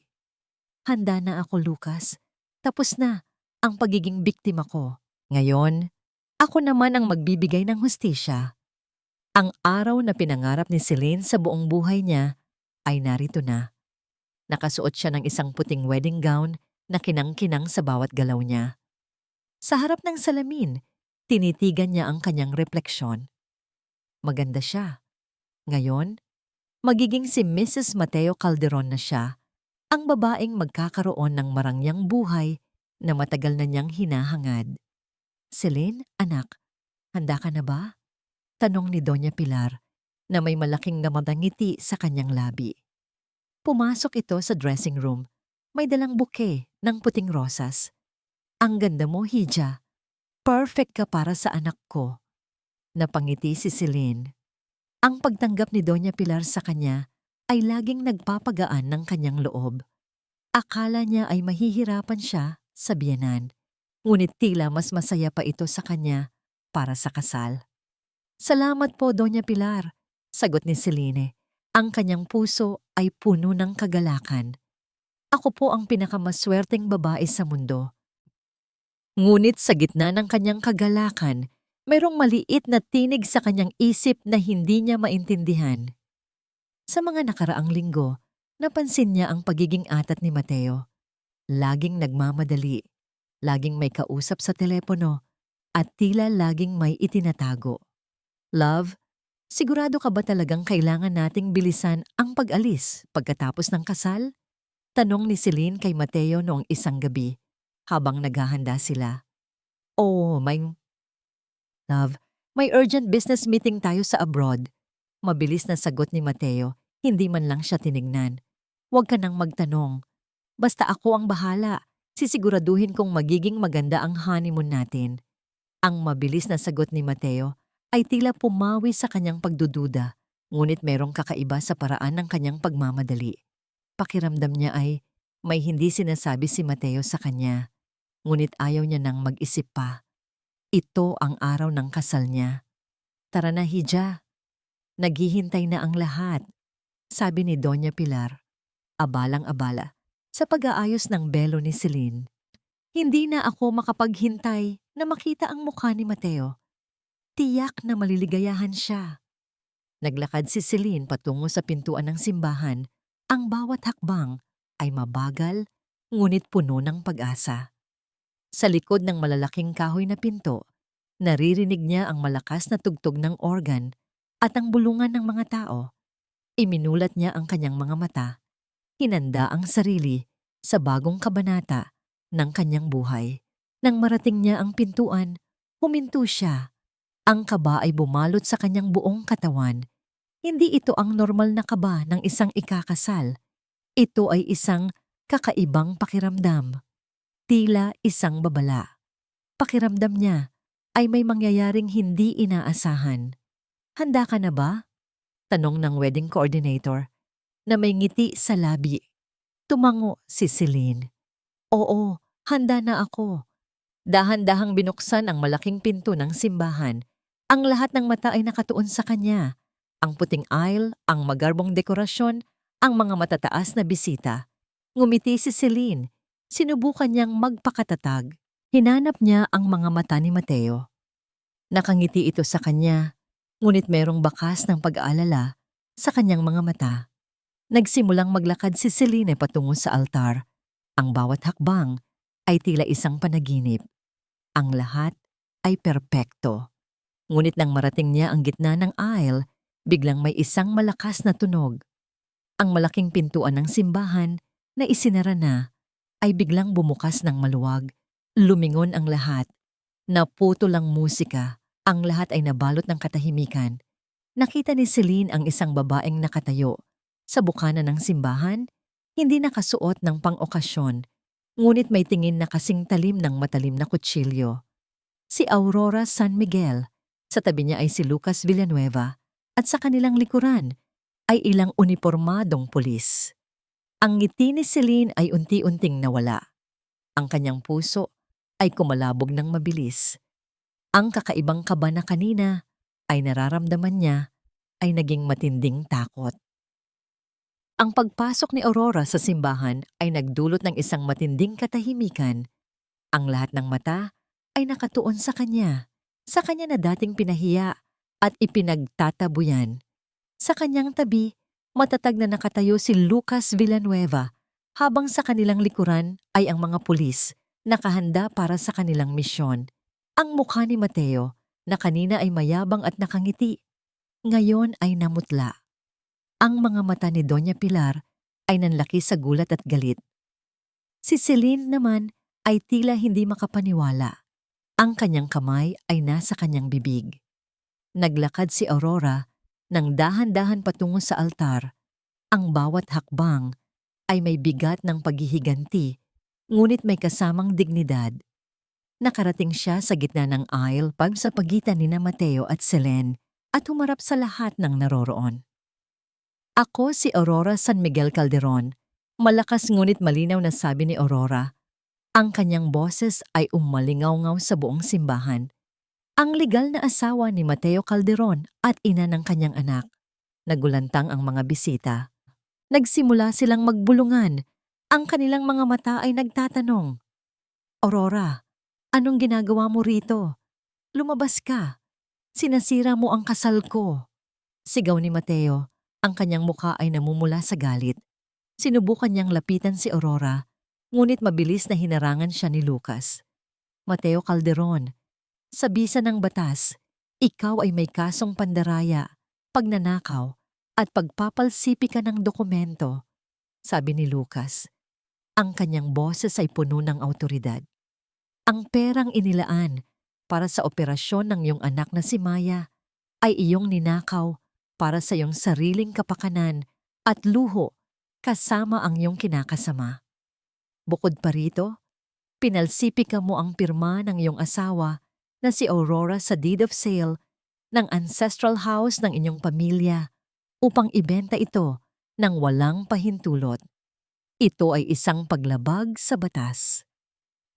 "Handa na ako, Lucas. Tapos na ang pagiging biktima ko. Ngayon, ako naman ang magbibigay ng hustisya." Ang araw na pinangarap ni Celine sa buong buhay niya ay narito na. Nakasuot siya ng isang puting wedding gown na kinang-kinang sa bawat galaw niya. Sa harap ng salamin, tinitigan niya ang kanyang refleksyon. Maganda siya. Ngayon, magiging si Mrs. Mateo Calderon na siya, ang babaeng magkakaroon ng marangyang buhay na matagal na niyang hinahangad. "Celine, anak, handa ka na ba?" tanong ni Doña Pilar na may malaking namatangiti sa kanyang labi. Pumasok ito sa dressing room. May dalang bouquet ng puting rosas. "Ang ganda mo, Hija. Perfect ka para sa anak ko." Napangiti si Celine. Ang pagtanggap ni Doña Pilar sa kanya ay laging nagpapagaan ng kanyang loob. Akala niya ay mahihirapan siya sa biyenan, ngunit tila mas masaya pa ito sa kanya para sa kasal. "Salamat po, Doña Pilar," sagot ni Celine. Ang kanyang puso ay puno ng kagalakan. "Ako po ang pinakamaswerteng babae sa mundo." Ngunit sa gitna ng kanyang kagalakan, mayroong maliit na tinig sa kanyang isip na hindi niya maintindihan. Sa mga nakaraang linggo, napansin niya ang pagiging atat ni Mateo. Laging nagmamadali, laging may kausap sa telepono, at tila laging may itinatago. "Love, sigurado ka ba talagang kailangan nating bilisan ang pag-alis pagkatapos ng kasal?" tanong ni Celine kay Mateo noong isang gabi, habang naghahanda sila. "Oh, Love, may urgent business meeting tayo sa abroad." Mabilis na sagot ni Mateo, hindi man lang siya tinignan. "Huwag ka nang magtanong. Basta ako ang bahala. Sisiguraduhin kong magiging maganda ang honeymoon natin." Ang mabilis na sagot ni Mateo ay tila pumawi sa kanyang pagdududa, ngunit merong kakaiba sa paraan ng kanyang pagmamadali. Pakiramdam niya ay may hindi sinasabi si Mateo sa kanya, ngunit ayaw niya nang mag-isip pa. Ito ang araw ng kasal niya. "Tara na, Hija. Naghihintay na ang lahat," sabi ni Doña Pilar, abalang-abala sa pag-aayos ng belo ni Celine. "Hindi na ako makapaghintay na makita ang mukha ni Mateo. Tiyak na maliligayahan siya." Naglakad si Celine patungo sa pintuan ng simbahan. Ang bawat hakbang ay mabagal, ngunit puno ng pag-asa. Sa likod ng malalaking kahoy na pinto, naririnig niya ang malakas na tugtog ng organ at ang bulungan ng mga tao. Iminulat niya ang kanyang mga mata. Hinanda ang sarili sa bagong kabanata ng kanyang buhay. Nang marating niya ang pintuan, huminto siya. Ang kaba ay bumalot sa kanyang buong katawan. Hindi ito ang normal na kaba ng isang ikakasal. Ito ay isang kakaibang pakiramdam. Tila isang babala. Pakiramdam niya ay may mangyayaring hindi inaasahan. "Handa ka na ba?" tanong ng wedding coordinator na may ngiti sa labi. Tumango si Celine. "Oo, handa na ako." Dahan-dahang binuksan ang malaking pinto ng simbahan. Ang lahat ng mata ay nakatuon sa kanya. Ang puting aisle, ang magarbong dekorasyon, ang mga matataas na bisita. Ngumiti si Celine. Sinubukan niyang magpakatatag. Hinanap niya ang mga mata ni Mateo. Nakangiti ito sa kanya, ngunit merong bakas ng pag-aalala sa kanyang mga mata. Nagsimulang maglakad si Celine patungo sa altar. Ang bawat hakbang ay tila isang panaginip. Ang lahat ay perpekto. Ngunit nang marating niya ang gitna ng aisle, biglang may isang malakas na tunog. Ang malaking pintuan ng simbahan na isinara na ay biglang bumukas ng maluwag. Lumingon ang lahat. Naputol ang musika. Ang lahat ay nabalot ng katahimikan. Nakita ni Celine ang isang babaeng nakatayo sa bukana ng simbahan, hindi nakasuot ng pang-okasyon, ngunit may tingin na kasing talim ng matalim na kutsilyo. Si Aurora San Miguel, sa tabi niya ay si Lucas Villanueva, at sa kanilang likuran ay ilang unipormadong pulis. Ang ngiti ni Celine ay unti-unting nawala. Ang kanyang puso ay kumalabog ng mabilis. Ang kakaibang kaba na kanina ay nararamdaman niya ay naging matinding takot. Ang pagpasok ni Aurora sa simbahan ay nagdulot ng isang matinding katahimikan. Ang lahat ng mata ay nakatuon sa kanya na dating pinahiya at ipinagtatabuyan. Sa kanyang tabi, matatag na nakatayo si Lucas Villanueva, habang sa kanilang likuran ay ang mga pulis nakahanda para sa kanilang misyon. Ang mukha ni Mateo, na kanina ay mayabang at nakangiti, ngayon ay namutla. Ang mga mata ni Doña Pilar ay nanlaki sa gulat at galit. Si Celine naman ay tila hindi makapaniwala. Ang kanyang kamay ay nasa kanyang bibig. Naglakad si Aurora nang dahan-dahan patungo sa altar. Ang bawat hakbang ay may bigat ng paghihiganti, ngunit may kasamang dignidad. Nakarating siya sa gitna ng aisle sa pagitan ni Mateo at Celine at humarap sa lahat ng naroroon. Ako si Aurora San Miguel Calderon, malakas ngunit malinaw na sabi ni Aurora. Ang kanyang boses ay umalingaw-ngaw sa buong simbahan. Ang legal na asawa ni Mateo Calderon at ina ng kanyang anak. Nagulantang ang mga bisita. Nagsimula silang magbulungan. Ang kanilang mga mata ay nagtatanong, Aurora, anong ginagawa mo rito? Lumabas ka. Sinasira mo ang kasal ko. Sigaw ni Mateo. Ang kanyang mukha ay namumula sa galit. Sinubukan niyang lapitan si Aurora, ngunit mabilis na hinarangan siya ni Lucas. Mateo Calderon, sa bisa ng batas, ikaw ay may kasong pandaraya, pagnanakaw, at pagpapalsipi ka ng dokumento, sabi ni Lucas. Ang kanyang boses ay puno ng awtoridad. Ang perang inilaan para sa operasyon ng iyong anak na si Maya ay iyong ninakaw para sa iyong sariling kapakanan at luho kasama ang iyong kinakasama. Bukod pa rito, pinalsipika mo ang pirma ng iyong asawa na si Aurora sa deed of sale ng ancestral house ng inyong pamilya upang ibenta ito ng walang pahintulot. Ito ay isang paglabag sa batas.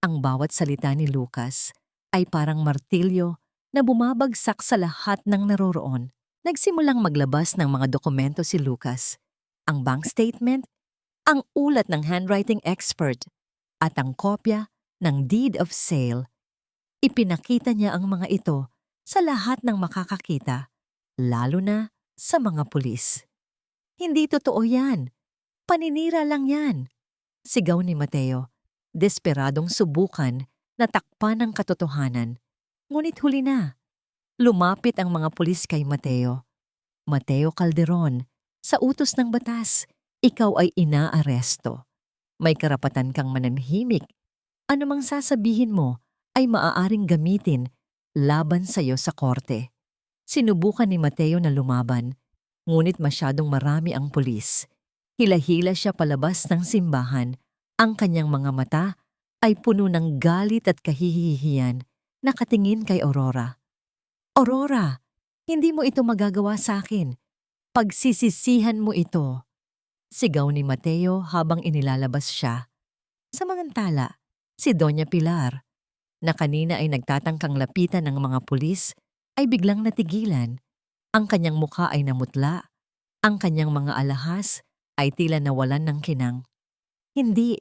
Ang bawat salita ni Lucas ay parang martilyo na bumabagsak sa lahat ng naroroon. Nagsimulang maglabas ng mga dokumento si Lucas, ang bank statement, ang ulat ng handwriting expert, at ang kopya ng deed of sale. Ipinakita niya ang mga ito sa lahat ng makakakita, lalo na sa mga pulis. Hindi totoo yan. Paninira lang yan. Sigaw ni Mateo, desperadong subukan na takpan ang katotohanan. Ngunit huli na. Lumapit ang mga pulis kay Mateo. Mateo Calderon, sa utos ng batas, ikaw ay inaaresto. May karapatan kang mananhimik. Ano mang sasabihin mo ay maaaring gamitin laban sa iyo sa korte. Sinubukan ni Mateo na lumaban, ngunit masyadong marami ang pulis. Hila-hila siya palabas ng simbahan. Ang kanyang mga mata ay puno ng galit at kahihihiyan. Nakatingin kay Aurora. Aurora, hindi mo ito magagawa sa akin. Pagsisisihan mo ito. Sigaw ni Mateo habang inilalabas siya. Samantala, si Doña Pilar, na kanina ay nagtatangkang lapitan ng mga pulis, ay biglang natigilan. Ang kanyang mukha ay namutla. Ang kanyang mga alahas ay tila nawalan ng kinang. Hindi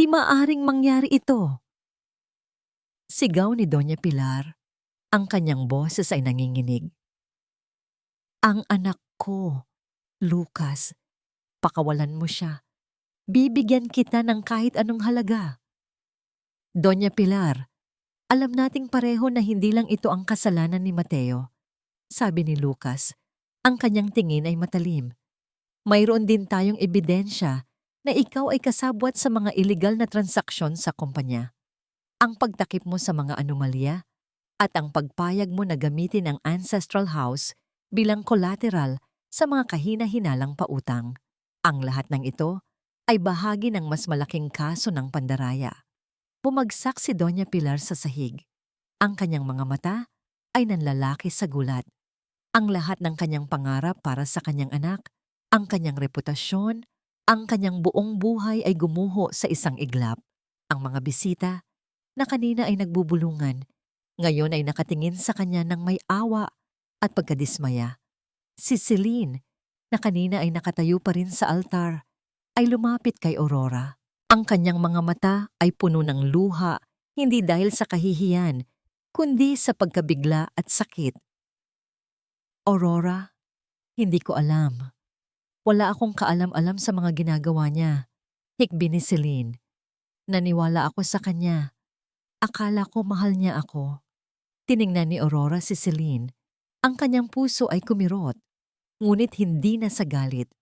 maaring mangyari ito. Sigaw ni Doña Pilar. Ang kanyang boses ay nanginginig. Ang anak ko, Lucas, pakawalan mo siya. Bibigyan kita ng kahit anong halaga. Doña Pilar, Alam nating pareho na hindi lang ito ang kasalanan ni Mateo, sabi ni Lucas. Ang kanyang tingin ay matalim. Mayroon din tayong ebidensya na ikaw ay kasabwat sa mga illegal na transaksyon sa kumpanya. Ang pagtakip mo sa mga anomalya at ang pagpayag mo na gamitin ang ancestral house bilang collateral sa mga kahina-hinalang pautang. Ang lahat ng ito ay bahagi ng mas malaking kaso ng pandaraya. Bumagsak si Doña Pilar sa sahig. Ang kanyang mga mata ay nanlalaki sa gulat. Ang lahat ng kanyang pangarap para sa kanyang anak, ang kanyang reputasyon, ang kanyang buong buhay ay gumuho sa isang iglap. Ang mga bisita na kanina ay nagbubulungan, ngayon ay nakatingin sa kanya ng may awa at pagkadismaya. Si Celine, na kanina ay nakatayo pa rin sa altar, ay lumapit kay Aurora. Ang kanyang mga mata ay puno ng luha, hindi dahil sa kahihiyan, kundi sa pagkabigla at sakit. Aurora, hindi ko alam. Wala akong kaalam-alam sa mga ginagawa niya. Hikbi ni Celine. Naniwala ako sa kanya. Akala ko mahal niya ako. Tiningnan ni Aurora si Celine. Ang kanyang puso ay kumirot, ngunit hindi na sa galit.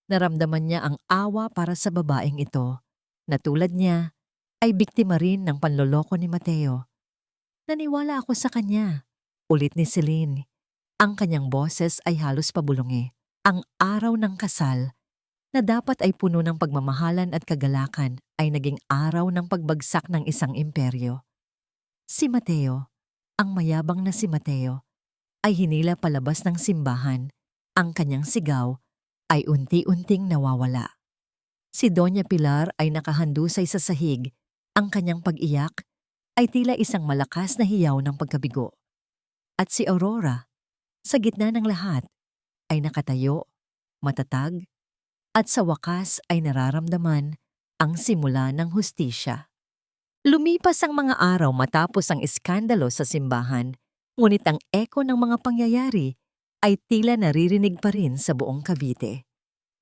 Naramdaman niya ang awa para sa babaeng ito, na tulad niya ay biktima rin ng panloloko ni Mateo. Naniwala ako sa kanya, ulit ni Celine. Ang kanyang boses ay halos pabulungi. Ang araw ng kasal, na dapat ay puno ng pagmamahalan at kagalakan, ay naging araw ng pagbagsak ng isang imperyo. Si Mateo, ang mayabang na si Mateo, ay hinila palabas ng simbahan. Ang kanyang sigaw ay unti-unting nawawala. Si Doña Pilar ay nakahandusay sa sahig. Ang kanyang pag-iyak ay tila isang malakas na hiyaw ng pagkabigo. At si Aurora, sa gitna ng lahat, ay nakatayo, matatag, at sa wakas ay nararamdaman ang simula ng hustisya. Lumipas ang mga araw matapos ang iskandalo sa simbahan, ngunit ang eko ng mga pangyayari ay tila naririnig pa rin sa buong Cavite.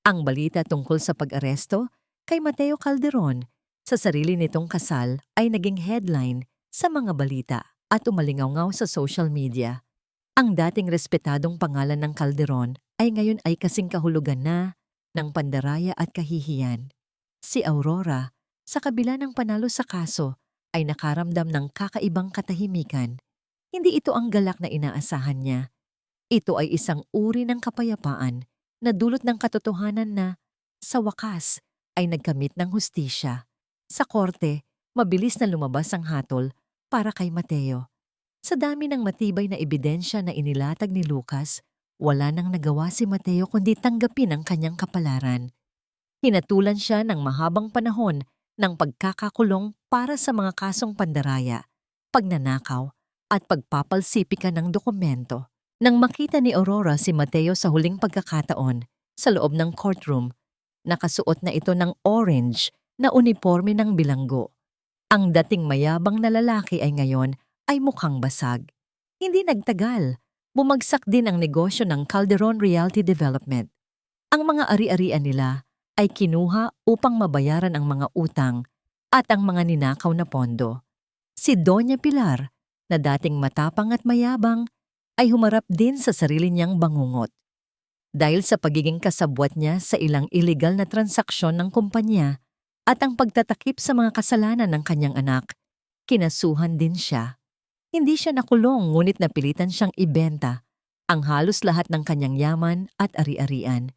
Ang balita tungkol sa pag-aresto kay Mateo Calderon sa sarili nitong kasal ay naging headline sa mga balita at umalingaw-ngaw sa social media. Ang dating respetadong pangalan ng Calderon ay ngayon ay kasing kahulugan na ng pandaraya at kahihiyan. Si Aurora, sa kabila ng panalo sa kaso, ay nakaramdam ng kakaibang katahimikan. Hindi ito ang galak na inaasahan niya. Ito ay isang uri ng kapayapaan na dulot ng katotohanan na, sa wakas, ay nagkamit ng hustisya. Sa korte, mabilis na lumabas ang hatol para kay Mateo. Sa dami ng matibay na ebidensya na inilatag ni Lucas, wala nang nagawa si Mateo kundi tanggapin ang kanyang kapalaran. Hinatulan siya ng mahabang panahon ng pagkakakulong para sa mga kasong pandaraya, pagnanakaw, at pagpapalsipika ng dokumento. Nang makita ni Aurora si Mateo sa huling pagkakataon sa loob ng courtroom, nakasuot na ito ng orange na uniforme ng bilanggo. Ang dating mayabang na lalaki ay ngayon ay mukhang basag. Hindi nagtagal, bumagsak din ang negosyo ng Calderon Realty Development. Ang mga ari-arian nila ay kinuha upang mabayaran ang mga utang at ang mga ninakaw na pondo. Si Doña Pilar, na dating matapang at mayabang, ay humarap din sa sarili niyang bangungot. Dahil sa pagiging kasabwat niya sa ilang illegal na transaksyon ng kumpanya at ang pagtatakip sa mga kasalanan ng kanyang anak, kinasuhan din siya. Hindi siya nakulong ngunit napilitan siyang ibenta ang halos lahat ng kanyang yaman at ari-arian,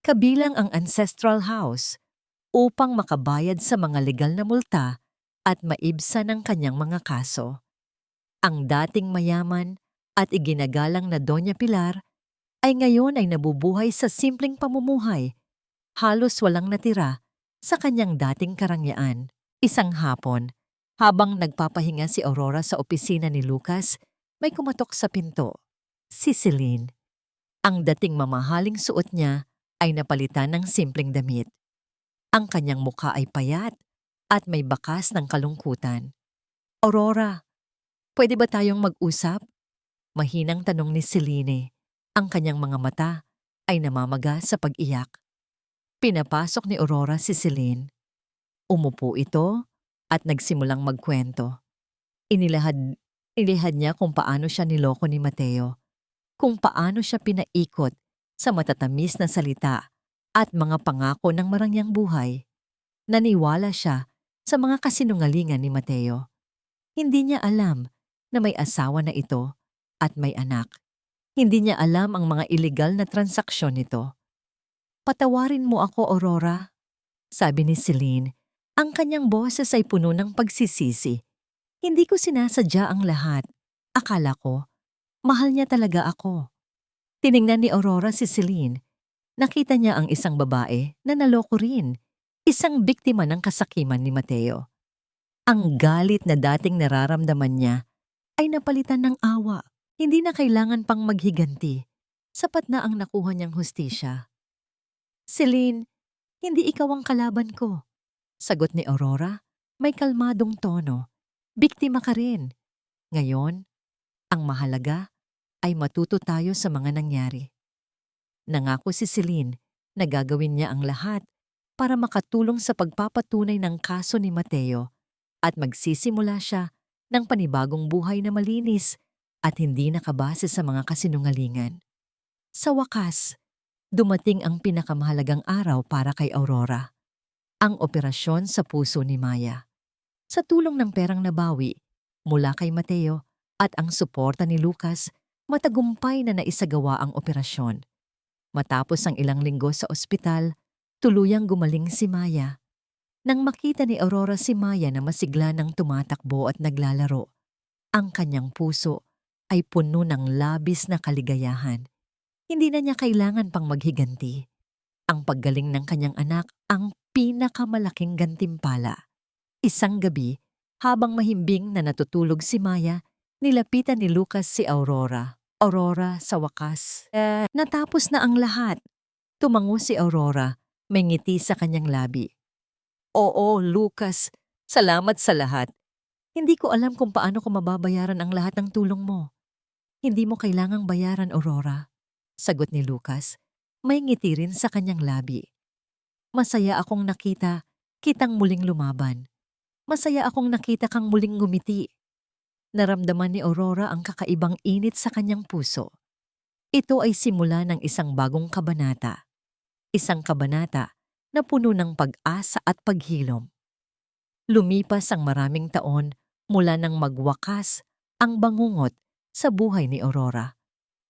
kabilang ang ancestral house, upang makabayad sa mga legal na multa at maibsan ang kanyang mga kaso. Ang dating mayaman at iginagalang na Doña Pilar ay ngayon ay nabubuhay sa simpleng pamumuhay, halos walang natira sa kanyang dating karangyaan. Isang hapon, habang nagpapahinga si Aurora sa opisina ni Lucas, may kumatok sa pinto. Si Celine. Ang dating mamahaling suot niya ay napalitan ng simpleng damit. Ang kanyang mukha ay payat at may bakas ng kalungkutan. Aurora, pwede ba tayong mag-usap? Mahinang tanong ni Celine. Ang kanyang mga mata ay namamaga sa pag-iyak. Pinapasok ni Aurora si Celine. Umupo ito at nagsimulang magkwento. Inilahad, inilihad niya kung paano siya niloko ni Mateo, kung paano siya pinaikot sa matatamis na salita at mga pangako ng marangyang buhay. Naniwala siya sa mga kasinungalingan ni Mateo. Hindi niya alam na may asawa na ito at may anak. Hindi niya alam ang mga iligal na transaksyon nito. "Patawarin mo ako, Aurora," sabi ni Celine. Ang kanyang boses ay puno ng pagsisisi. "Hindi ko sinasadya ang lahat. Akala ko, mahal niya talaga ako." Tiningnan ni Aurora si Celine. Nakita niya ang isang babae na naloko rin, isang biktima ng kasakiman ni Mateo. Ang galit na dating nararamdaman niya ay napalitan ng awa. Hindi na kailangan pang maghiganti. Sapat na ang nakuha niyang hustisya. "Celine, hindi ikaw ang kalaban ko," sagot ni Aurora. May kalmadong tono. "Biktima ka rin. Ngayon, ang mahalaga ay matuto tayo sa mga nangyari." Nangako si Celine na gagawin niya ang lahat para makatulong sa pagpapatunay ng kaso ni Mateo at magsisimula siya ng panibagong buhay na malinis at hindi nakabase sa mga kasinungalingan. Sa wakas, dumating ang pinakamahalagang araw para kay Aurora, ang operasyon sa puso ni Maya. Sa tulong ng perang nabawi mula kay Mateo at ang suporta ni Lucas, matagumpay na naisagawa ang operasyon. Matapos ang ilang linggo sa ospital, tuluyang gumaling si Maya. Nang makita ni Aurora si Maya na masigla ng tumatakbo at naglalaro, ang kanyang puso ay puno ng labis na kaligayahan. Hindi na niya kailangan pang maghiganti. Ang paggaling ng kanyang anak ang pinakamalaking gantimpala. Isang gabi, habang mahimbing na natutulog si Maya, nilapitan ni Lucas si Aurora. "Aurora, sa wakas, natapos na ang lahat." Tumango si Aurora, may ngiti sa kanyang labi. "Oo, Lucas, salamat sa lahat. Hindi ko alam kung paano ko mababayaran ang lahat ng tulong mo." "Hindi mo kailangang bayaran, Aurora," sagot ni Lucas. May ngiti rin sa kanyang labi. "Masaya akong nakita kitang muling lumaban. Masaya akong nakita kang muling ngumiti." Naramdaman ni Aurora ang kakaibang init sa kanyang puso. Ito ay simula ng isang bagong kabanata. Isang kabanata na puno ng pag-asa at paghilom. Lumipas ang maraming taon mula nang magwakas ang bangungot sa buhay ni Aurora.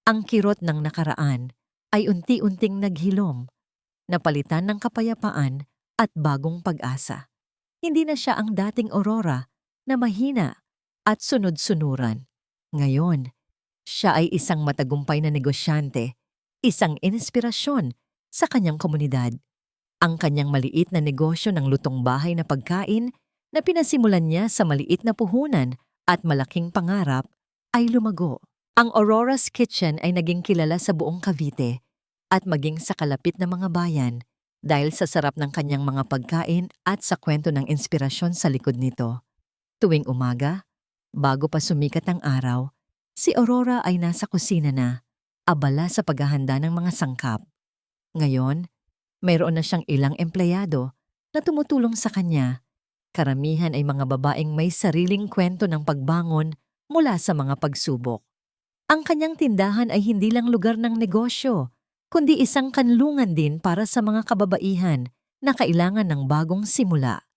Ang kirot ng nakaraan ay unti-unting naghilom, napalitan ng kapayapaan at bagong pag-asa. Hindi na siya ang dating Aurora na mahina at sunod-sunuran. Ngayon, siya ay isang matagumpay na negosyante, isang inspirasyon sa kanyang komunidad. Ang kanyang maliit na negosyo ng lutong bahay na pagkain na pinasimulan niya sa maliit na puhunan at malaking pangarap ay lumago. Ang Aurora's Kitchen ay naging kilala sa buong Cavite at maging sa kalapit na mga bayan dahil sa sarap ng kanyang mga pagkain at sa kwento ng inspirasyon sa likod nito. Tuwing umaga, bago pa sumikat ang araw, si Aurora ay nasa kusina na, abala sa paghahanda ng mga sangkap. Ngayon, mayroon na siyang ilang empleyado na tumutulong sa kanya. Karamihan ay mga babaeng may sariling kwento ng pagbangon mula sa mga pagsubok. Ang kanyang tindahan ay hindi lang lugar ng negosyo, kundi isang kanlungan din para sa mga kababaihan na kailangan ng bagong simula.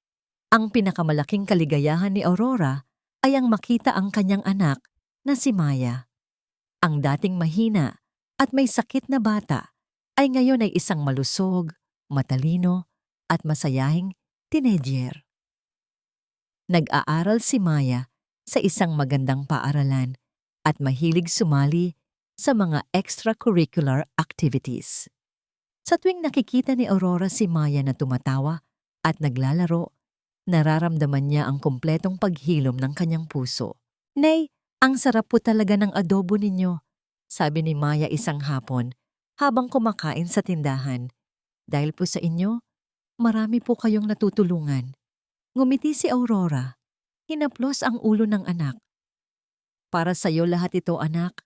Ang pinakamalaking kaligayahan ni Aurora ay ang makita ang kanyang anak na si Maya. Ang dating mahina at may sakit na bata ay ngayon ay isang malusog, matalino at masayahing teenager. Nag-aaral si Maya sa isang magandang paaralan at mahilig sumali sa mga extracurricular activities. Sa tuwing nakikita ni Aurora si Maya na tumatawa at naglalaro, nararamdaman niya ang kumpletong paghilom ng kanyang puso. "Nay, ang sarap po talaga ng adobo ninyo," sabi ni Maya isang hapon habang kumakain sa tindahan. "Dahil po sa inyo, marami po kayong natutulungan." Ngumiti si Aurora. Hinaplos ang ulo ng anak. "Para sa iyo lahat ito, anak.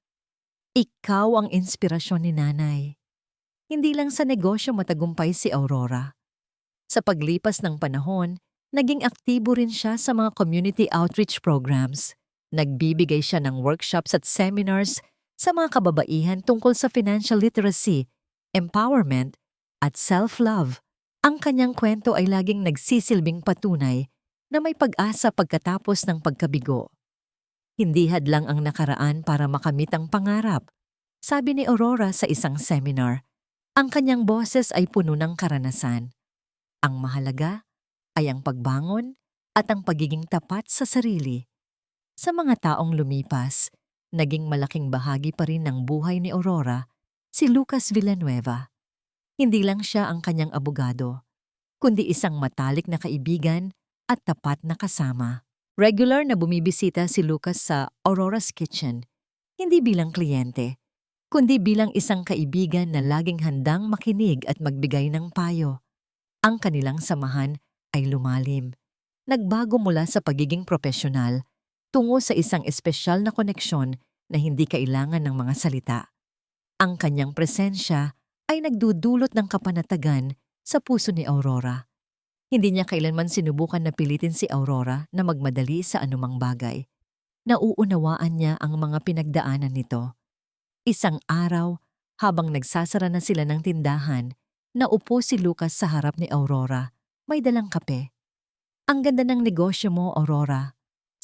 Ikaw ang inspirasyon ni nanay." Hindi lang sa negosyo matagumpay si Aurora. Sa paglipas ng panahon, naging aktibo rin siya sa mga community outreach programs. Nagbibigay siya ng workshops at seminars sa mga kababaihan tungkol sa financial literacy, empowerment, at self-love. Ang kanyang kwento ay laging nagsisilbing patunay na may pag-asa pagkatapos ng pagkabigo. Hindi hadlang ang nakaraan para makamit ang pangarap. Sabi ni Aurora sa isang seminar, ang kanyang boses ay puno ng karanasan. Ang mahalaga ay ang pagbangon at ang pagiging tapat sa sarili. Sa mga taong lumipas, naging malaking bahagi pa rin ng buhay ni Aurora si Lucas Villanueva. Hindi lang siya ang kanyang abogado, kundi isang matalik na kaibigan at tapat na kasama. Regular na bumibisita si Lucas sa Aurora's Kitchen, hindi bilang kliyente, kundi bilang isang kaibigan na laging handang makinig at magbigay ng payo. Ang kanilang samahan ay lumalim. Nagbago mula sa pagiging propesyonal tungo sa isang espesyal na koneksyon na hindi kailangan ng mga salita. Ang kanyang presensya ay nagdudulot ng kapanatagan sa puso ni Aurora. Hindi niya kailanman sinubukan na pilitin si Aurora na magmadali sa anumang bagay. Nauunawaan niya ang mga pinagdaanan nito. Isang araw, habang nagsasara na sila ng tindahan, naupo si Lucas sa harap ni Aurora. May dalang kape. Ang ganda ng negosyo mo, Aurora,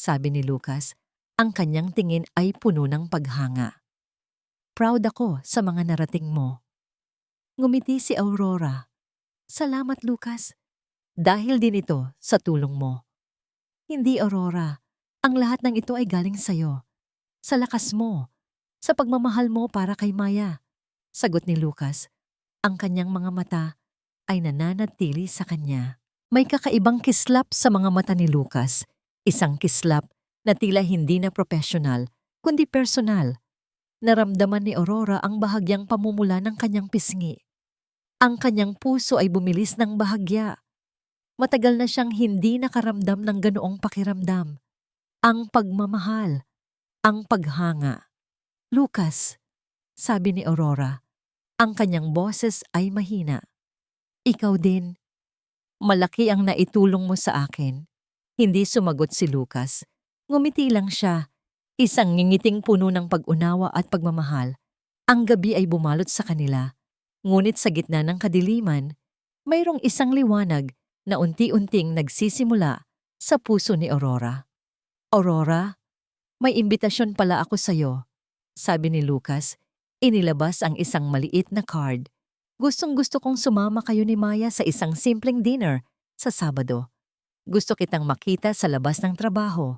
sabi ni Lucas. Ang kanyang tingin ay puno ng paghanga. Proud ako sa mga narating mo. Ngumiti si Aurora. Salamat, Lucas. Dahil din ito sa tulong mo. Hindi, Aurora. Ang lahat ng ito ay galing sa'yo. Sa lakas mo. Sa pagmamahal mo para kay Maya. Sagot ni Lucas. Ang kanyang mga mata ay nananatili sa kanya. May kakaibang kislap sa mga mata ni Lucas. Isang kislap na tila hindi na professional, kundi personal. Naramdaman ni Aurora ang bahagyang pamumula ng kanyang pisngi. Ang kanyang puso ay bumilis ng bahagya. Matagal na siyang hindi nakaramdam ng ganoong pakiramdam. Ang pagmamahal, ang paghanga. Lucas, sabi ni Aurora, ang kanyang boses ay mahina. Ikaw din. Malaki ang naitulong mo sa akin. Hindi sumagot si Lucas. Ngumiti lang siya. Isang ngingiting puno ng pag-unawa at pagmamahal. Ang gabi ay bumalot sa kanila. Ngunit sa gitna ng kadiliman, mayroong isang liwanag na unti-unting nagsisimula sa puso ni Aurora. Aurora, may imbitasyon pala ako sa'yo, sabi ni Lucas. Inilabas ang isang maliit na card. Gustong-gusto kong sumama kayo ni Maya sa isang simpleng dinner sa Sabado. Gusto kitang makita sa labas ng trabaho.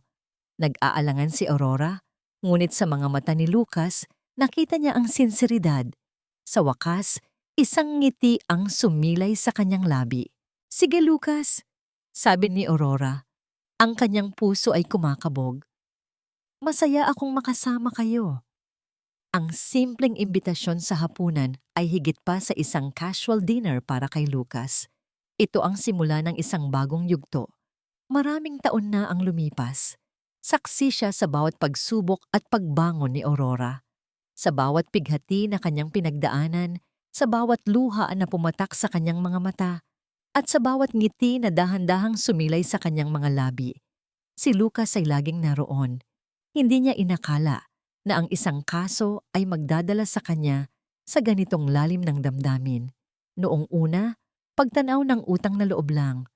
Nag-aalangan si Aurora, ngunit sa mga mata ni Lucas, nakita niya ang sinseridad. Sa wakas, isang ngiti ang sumilay sa kanyang labi. Sige, Lucas, sabi ni Aurora. Ang kanyang puso ay kumakabog. Masaya akong makasama kayo. Ang simpleng imbitasyon sa hapunan ay higit pa sa isang casual dinner para kay Lucas. Ito ang simula ng isang bagong yugto. Maraming taon na ang lumipas. Saksi siya sa bawat pagsubok at pagbangon ni Aurora. Sa bawat pighati na kanyang pinagdaanan, sa bawat luha na pumatak sa kanyang mga mata, at sa bawat ngiti na dahan-dahang sumilay sa kanyang mga labi. Si Lucas ay laging naroon. Hindi niya inakala na ang isang kaso ay magdadala sa kanya sa ganitong lalim ng damdamin. Noong una, pagtanaw ng utang na loob lang.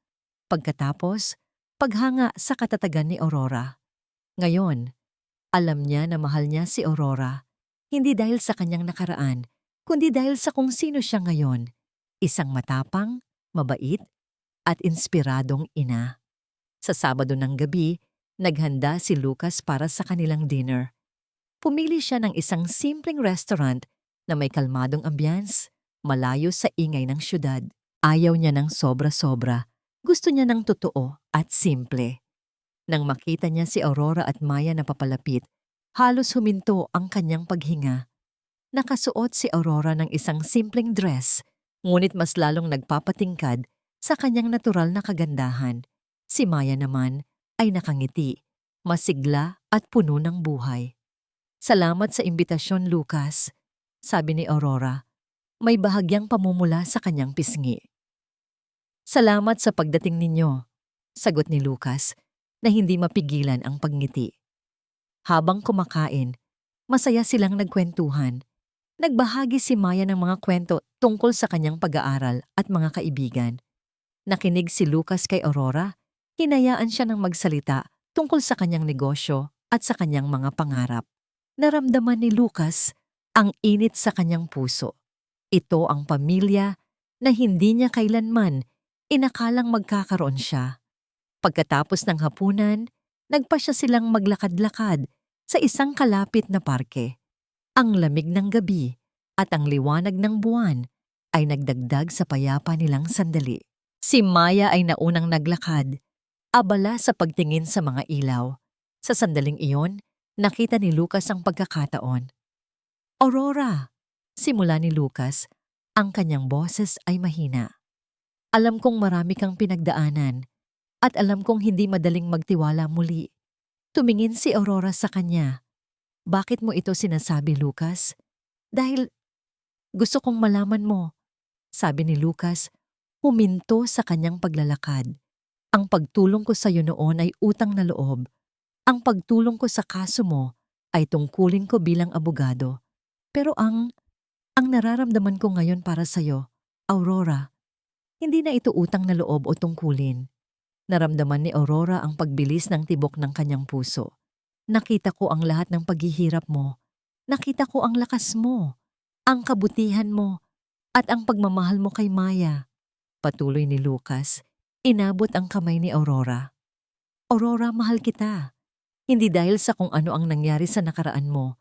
Pagkatapos, paghanga sa katatagan ni Aurora. Ngayon, alam niya na mahal niya si Aurora, hindi dahil sa kanyang nakaraan, kundi dahil sa kung sino siya ngayon. Isang matapang, mabait, at inspiradong ina. Sa Sabado ng gabi, naghanda si Lucas para sa kanilang dinner. Pumili siya ng isang simpleng restaurant na may kalmadong ambience, malayo sa ingay ng syudad. Ayaw niya ng sobra-sobra. Gusto niya ng totoo at simple. Nang makita niya si Aurora at Maya na papalapit, halos huminto ang kanyang paghinga. Nakasuot si Aurora ng isang simpleng dress, ngunit mas lalong nagpapatingkad sa kanyang natural na kagandahan. Si Maya naman ay nakangiti, masigla at puno ng buhay. Salamat sa imbitasyon, Lucas, sabi ni Aurora. May bahagyang pamumula sa kanyang pisngi. Salamat sa pagdating ninyo, sagot ni Lucas, na hindi mapigilan ang pagngiti. Habang kumakain, masaya silang nagkwentuhan. Nagbahagi si Maya ng mga kwento tungkol sa kanyang pag-aaral at mga kaibigan. Nakinig si Lucas kay Aurora, hinayaan siya ng magsalita tungkol sa kanyang negosyo at sa kanyang mga pangarap. Naramdaman ni Lucas ang init sa kanyang puso. Ito ang pamilya na hindi niya kailanman inakalang magkakaroon siya. Pagkatapos ng hapunan, nagpa siya silang maglakad-lakad sa isang kalapit na parke. Ang lamig ng gabi at ang liwanag ng buwan ay nagdagdag sa payapa nilang sandali. Si Maya ay naunang naglakad, abala sa pagtingin sa mga ilaw. Sa sandaling iyon, nakita ni Lucas ang pagkakataon. Aurora! Simula ni Lucas, ang kanyang boses ay mahina. Alam kong marami kang pinagdaanan at alam kong hindi madaling magtiwala muli. Tumingin si Aurora sa kanya. Bakit mo ito sinasabi, Lucas? Dahil gusto kong malaman mo, sabi ni Lucas, huminto sa kanyang paglalakad. Ang pagtulong ko sa iyo noon ay utang na loob. Ang pagtulong ko sa kaso mo ay tungkulin ko bilang abogado. Pero ang nararamdaman ko ngayon para sa iyo, Aurora, hindi na ito utang na loob o tungkulin. Naramdaman ni Aurora ang pagbilis ng tibok ng kanyang puso. Nakita ko ang lahat ng paghihirap mo. Nakita ko ang lakas mo, ang kabutihan mo, at ang pagmamahal mo kay Maya. Patuloy ni Lucas, inabot ang kamay ni Aurora. Aurora, mahal kita. Hindi dahil sa kung ano ang nangyari sa nakaraan mo,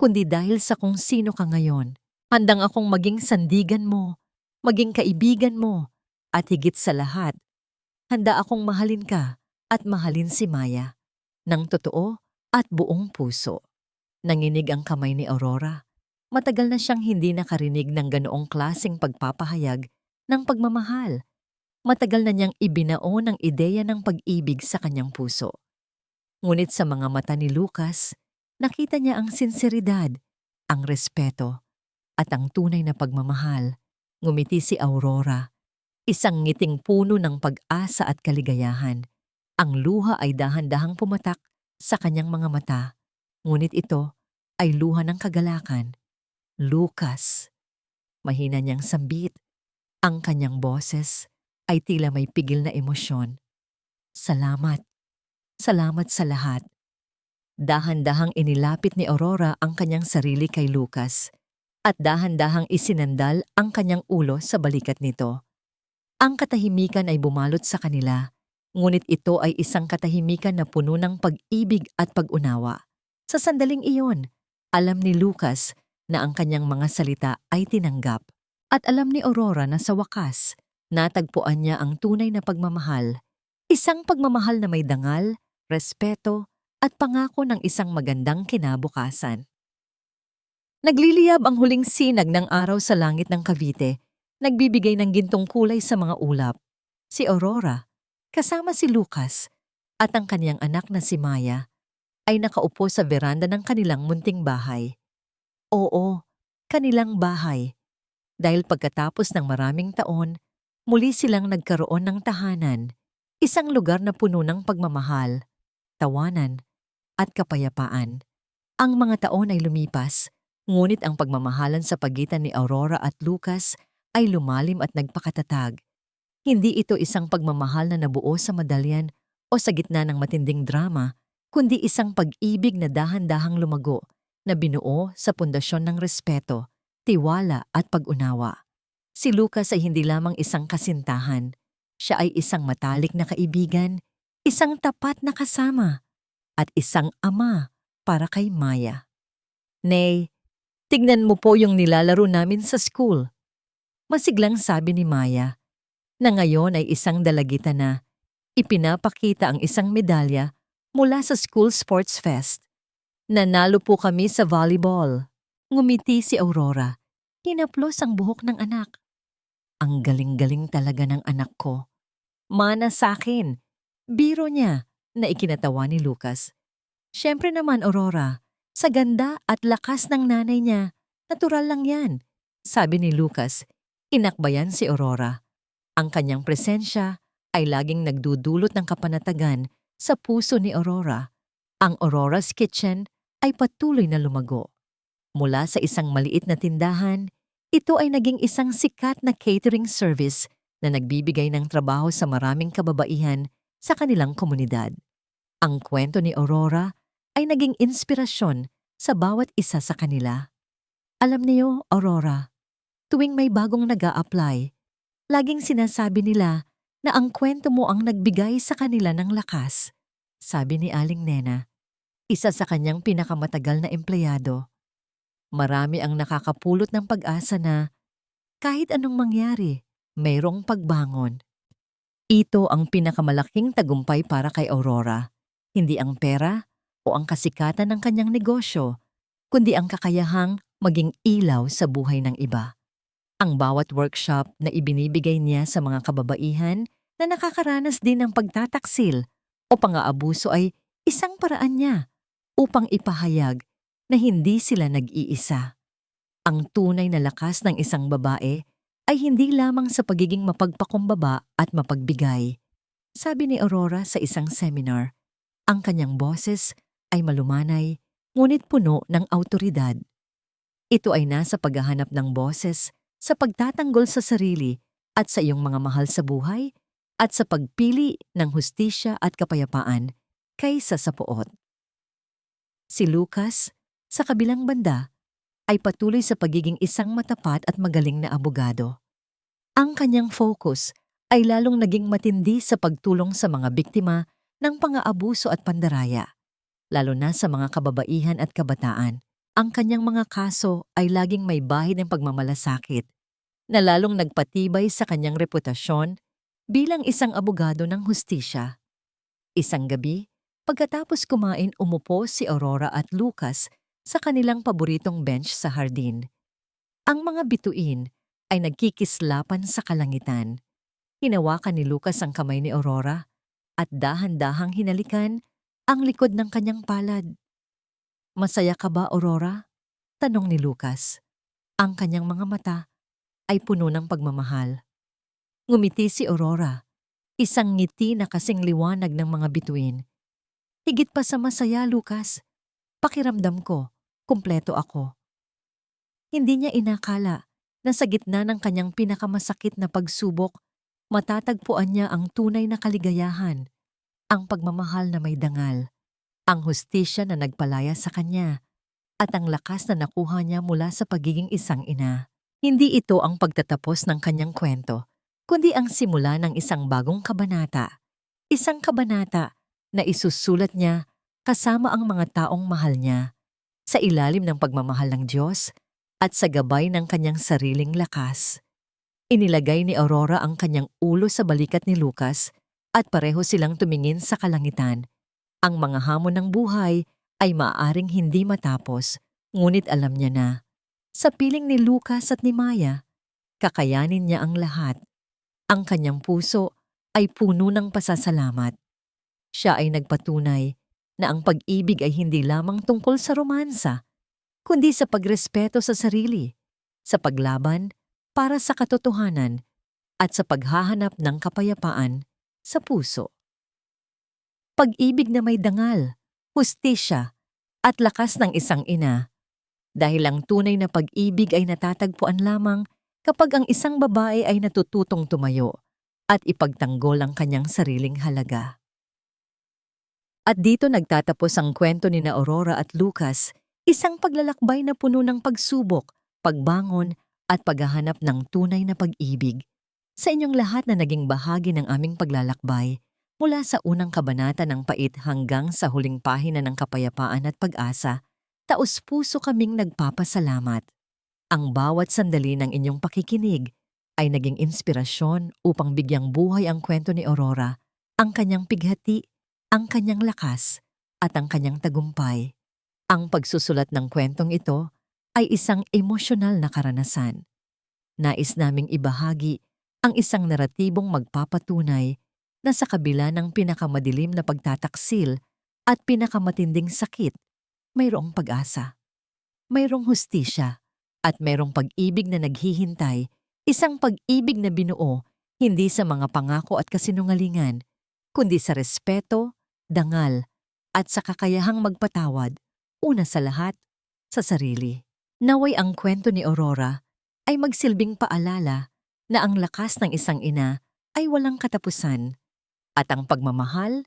kundi dahil sa kung sino ka ngayon. Handang akong maging sandigan mo, maging kaibigan mo, at higit sa lahat, handa akong mahalin ka at mahalin si Maya ng totoo at buong puso. Nanginig ang kamay ni Aurora. Matagal na siyang hindi nakarinig ng ganoong klaseng pagpapahayag ng pagmamahal. Matagal na niyang ibinao ng ideya ng pag-ibig sa kanyang puso. Ngunit sa mga mata ni Lucas, nakita niya ang sinseridad, ang respeto, at ang tunay na pagmamahal. Ngumiti si Aurora. Isang ngiting puno ng pag-asa at kaligayahan. Ang luha ay dahan-dahang pumatak sa kanyang mga mata. Ngunit ito ay luha ng kagalakan. Lucas. Mahina niyang sambit. Ang kanyang boses ay tila may pigil na emosyon. Salamat. Salamat sa lahat. Dahan-dahang inilapit ni Aurora ang kanyang sarili kay Lucas at dahan-dahang isinandal ang kanyang ulo sa balikat nito. Ang katahimikan ay bumalot sa kanila, ngunit ito ay isang katahimikan na puno ng pag-ibig at pag-unawa. Sa sandaling iyon, alam ni Lucas na ang kanyang mga salita ay tinanggap. At alam ni Aurora na sa wakas, natagpuan niya ang tunay na pagmamahal. Isang pagmamahal na may dangal, respeto, at pangako ng isang magandang kinabukasan. Nagliliyab ang huling sinag ng araw sa langit ng Cavite, nagbibigay ng gintong kulay sa mga ulap. Si Aurora, kasama si Lucas, at ang kaniyang anak na si Maya, ay nakaupo sa veranda ng kanilang munting bahay. Oo, kanilang bahay. Dahil pagkatapos ng maraming taon, muli silang nagkaroon ng tahanan, isang lugar na puno ng pagmamahal, tawanan, at kapayapaan. Ang mga taon ay lumipas, ngunit ang pagmamahalan sa pagitan ni Aurora at Lucas ay lumalim at nagpakatatag. Hindi ito isang pagmamahal na nabuo sa madalian o sa gitna ng matinding drama, kundi isang pag-ibig na dahan-dahang lumago na binuo sa pundasyon ng respeto, tiwala at pag-unawa. Si Lucas ay hindi lamang isang kasintahan. Siya ay isang matalik na kaibigan, isang tapat na kasama, at isang ama para kay Maya. Nay, tignan mo po yung nilalaro namin sa school. Masiglang sabi ni Maya, na ngayon ay isang dalagita na ipinapakita ang isang medalya mula sa School Sports Fest. Nanalo po kami sa volleyball. Ngumiti si Aurora. Hinaplos ang buhok ng anak. Ang galing-galing talaga ng anak ko. Mana sa akin. Biro niya na ikinatawa ni Lucas. Siyempre naman, Aurora, sa ganda at lakas ng nanay niya, natural lang yan. Sabi ni Lucas, inakbayan si Aurora. Ang kanyang presensya ay laging nagdudulot ng kapanatagan sa puso ni Aurora. Ang Aurora's Kitchen ay patuloy na lumago. Mula sa isang maliit na tindahan, ito ay naging isang sikat na catering service na nagbibigay ng trabaho sa maraming kababaihan sa kanilang komunidad. Ang kwento ni Aurora ay naging inspirasyon sa bawat isa sa kanila. Alam niyo, Aurora, tuwing may bagong nag-a-apply, laging sinasabi nila na ang kwento mo ang nagbigay sa kanila ng lakas, sabi ni Aling Nena, isa sa kanyang pinakamatagal na empleyado. Marami ang nakakapulot ng pag-asa na kahit anong mangyari, mayroong pagbangon. Ito ang pinakamalaking tagumpay para kay Aurora. Hindi ang pera o ang kasikatan ng kanyang negosyo, kundi ang kakayahang maging ilaw sa buhay ng iba. Ang bawat workshop na ibinibigay niya sa mga kababaihan na nakakaranas din ng pagtataksil o pang-aabuso ay isang paraan niya upang ipahayag na hindi sila nag-iisa. Ang tunay na lakas ng isang babae ay hindi lamang sa pagiging mapagpakumbaba at mapagbigay. Sabi ni Aurora sa isang seminar, ang kanyang boses ay malumanay ngunit puno ng awtoridad. Ito ay nasa paghahanap ng boses sa pagtatanggol sa sarili at sa iyong mga mahal sa buhay at sa pagpili ng hustisya at kapayapaan kaysa sa puot. Si Lucas, sa kabilang banda, ay patuloy sa pagiging isang matapat at magaling na abogado. Ang kanyang focus ay lalong naging matindi sa pagtulong sa mga biktima ng pang-aabuso at pandaraya, lalo na sa mga kababaihan at kabataan. Ang kanyang mga kaso ay laging may bahid ng pagmamalasakit, na lalong nagpatibay sa kanyang reputasyon bilang isang abogado ng hustisya. Isang gabi, pagkatapos kumain, umupo si Aurora at Lucas sa kanilang paboritong bench sa hardin. Ang mga bituin ay nagkikislapan sa kalangitan. Hinawakan ni Lucas ang kamay ni Aurora at dahan-dahang hinalikan ang likod ng kanyang palad. "Masaya ka ba, Aurora?" tanong ni Lucas. Ang kanyang mga mata ay puno ng pagmamahal. Ngumiti si Aurora, isang ngiti na kasing liwanag ng mga bituin. "Higit pa sa masaya, Lucas. Pakiramdam ko, kumpleto ako." Hindi niya inakala na sa gitna ng kanyang pinakamasakit na pagsubok, matatagpuan niya ang tunay na kaligayahan, ang pagmamahal na may dangal, ang hustisya na nagpalaya sa kanya, at ang lakas na nakuha niya mula sa pagiging isang ina. Hindi ito ang pagtatapos ng kanyang kwento, kundi ang simula ng isang bagong kabanata. Isang kabanata na isusulat niya kasama ang mga taong mahal niya, sa ilalim ng pagmamahal ng Diyos at sa gabay ng kanyang sariling lakas. Inilagay ni Aurora ang kanyang ulo sa balikat ni Lucas at pareho silang tumingin sa kalangitan. Ang mga hamon ng buhay ay maaaring hindi matapos, ngunit alam niya na, sa piling ni Lucas at ni Maya, kakayanin niya ang lahat. Ang kanyang puso ay puno ng pasasalamat. Siya ay nagpatunay na ang pag-ibig ay hindi lamang tungkol sa romansa, kundi sa pagrespeto sa sarili, sa paglaban para sa katotohanan, at sa paghahanap ng kapayapaan sa puso. Pag-ibig na may dangal, hustisya, at lakas ng isang ina. Dahil ang tunay na pag-ibig ay natatagpuan lamang kapag ang isang babae ay natututong tumayo at ipagtanggol ang kanyang sariling halaga. At dito nagtatapos ang kwento ni na Aurora at Lucas, isang paglalakbay na puno ng pagsubok, pagbangon, at paghahanap ng tunay na pag-ibig. Sa inyong lahat na naging bahagi ng aming paglalakbay, mula sa unang kabanata ng pait hanggang sa huling pahina ng kapayapaan at pag-asa, taos-puso kaming nagpapasalamat. Ang bawat sandali ng inyong pakikinig ay naging inspirasyon upang bigyang buhay ang kwento ni Aurora, ang kanyang pighati, ang kanyang lakas, at ang kanyang tagumpay. Ang pagsusulat ng kwentong ito ay isang emosyonal na karanasan. Nais naming ibahagi ang isang naratibong magpapatunay na sa kabila ng pinakamadilim na pagtataksil at pinakamatinding sakit, mayroong pag-asa, mayroong hustisya, at mayroong pag-ibig na naghihintay, isang pag-ibig na binuo hindi sa mga pangako at kasinungalingan, kundi sa respeto, dangal, at sa kakayahang magpatawad, una sa lahat, sa sarili. Naway ang kwento ni Aurora ay magsilbing paalala na ang lakas ng isang ina ay walang katapusan at ang pagmamahal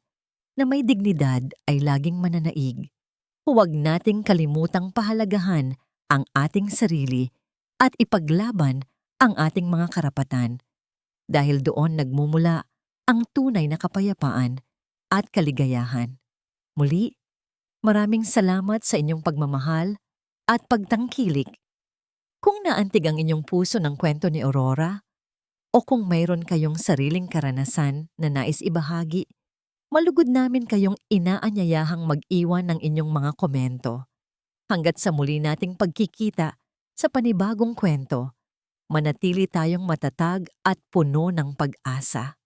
na may dignidad ay laging mananaig. Huwag nating kalimutang pahalagahan ang ating sarili at ipaglaban ang ating mga karapatan dahil doon nagmumula ang tunay na kapayapaan at kaligayahan. Muli, maraming salamat sa inyong pagmamahal at pagtangkilik. Kung naantig ang inyong puso ng kwento ni Aurora o kung mayroon kayong sariling karanasan na nais ibahagi, malugod namin kayong inaanyayahang mag-iwan ng inyong mga komento. Hanggat sa muli nating pagkikita sa panibagong kwento, manatili tayong matatag at puno ng pag-asa.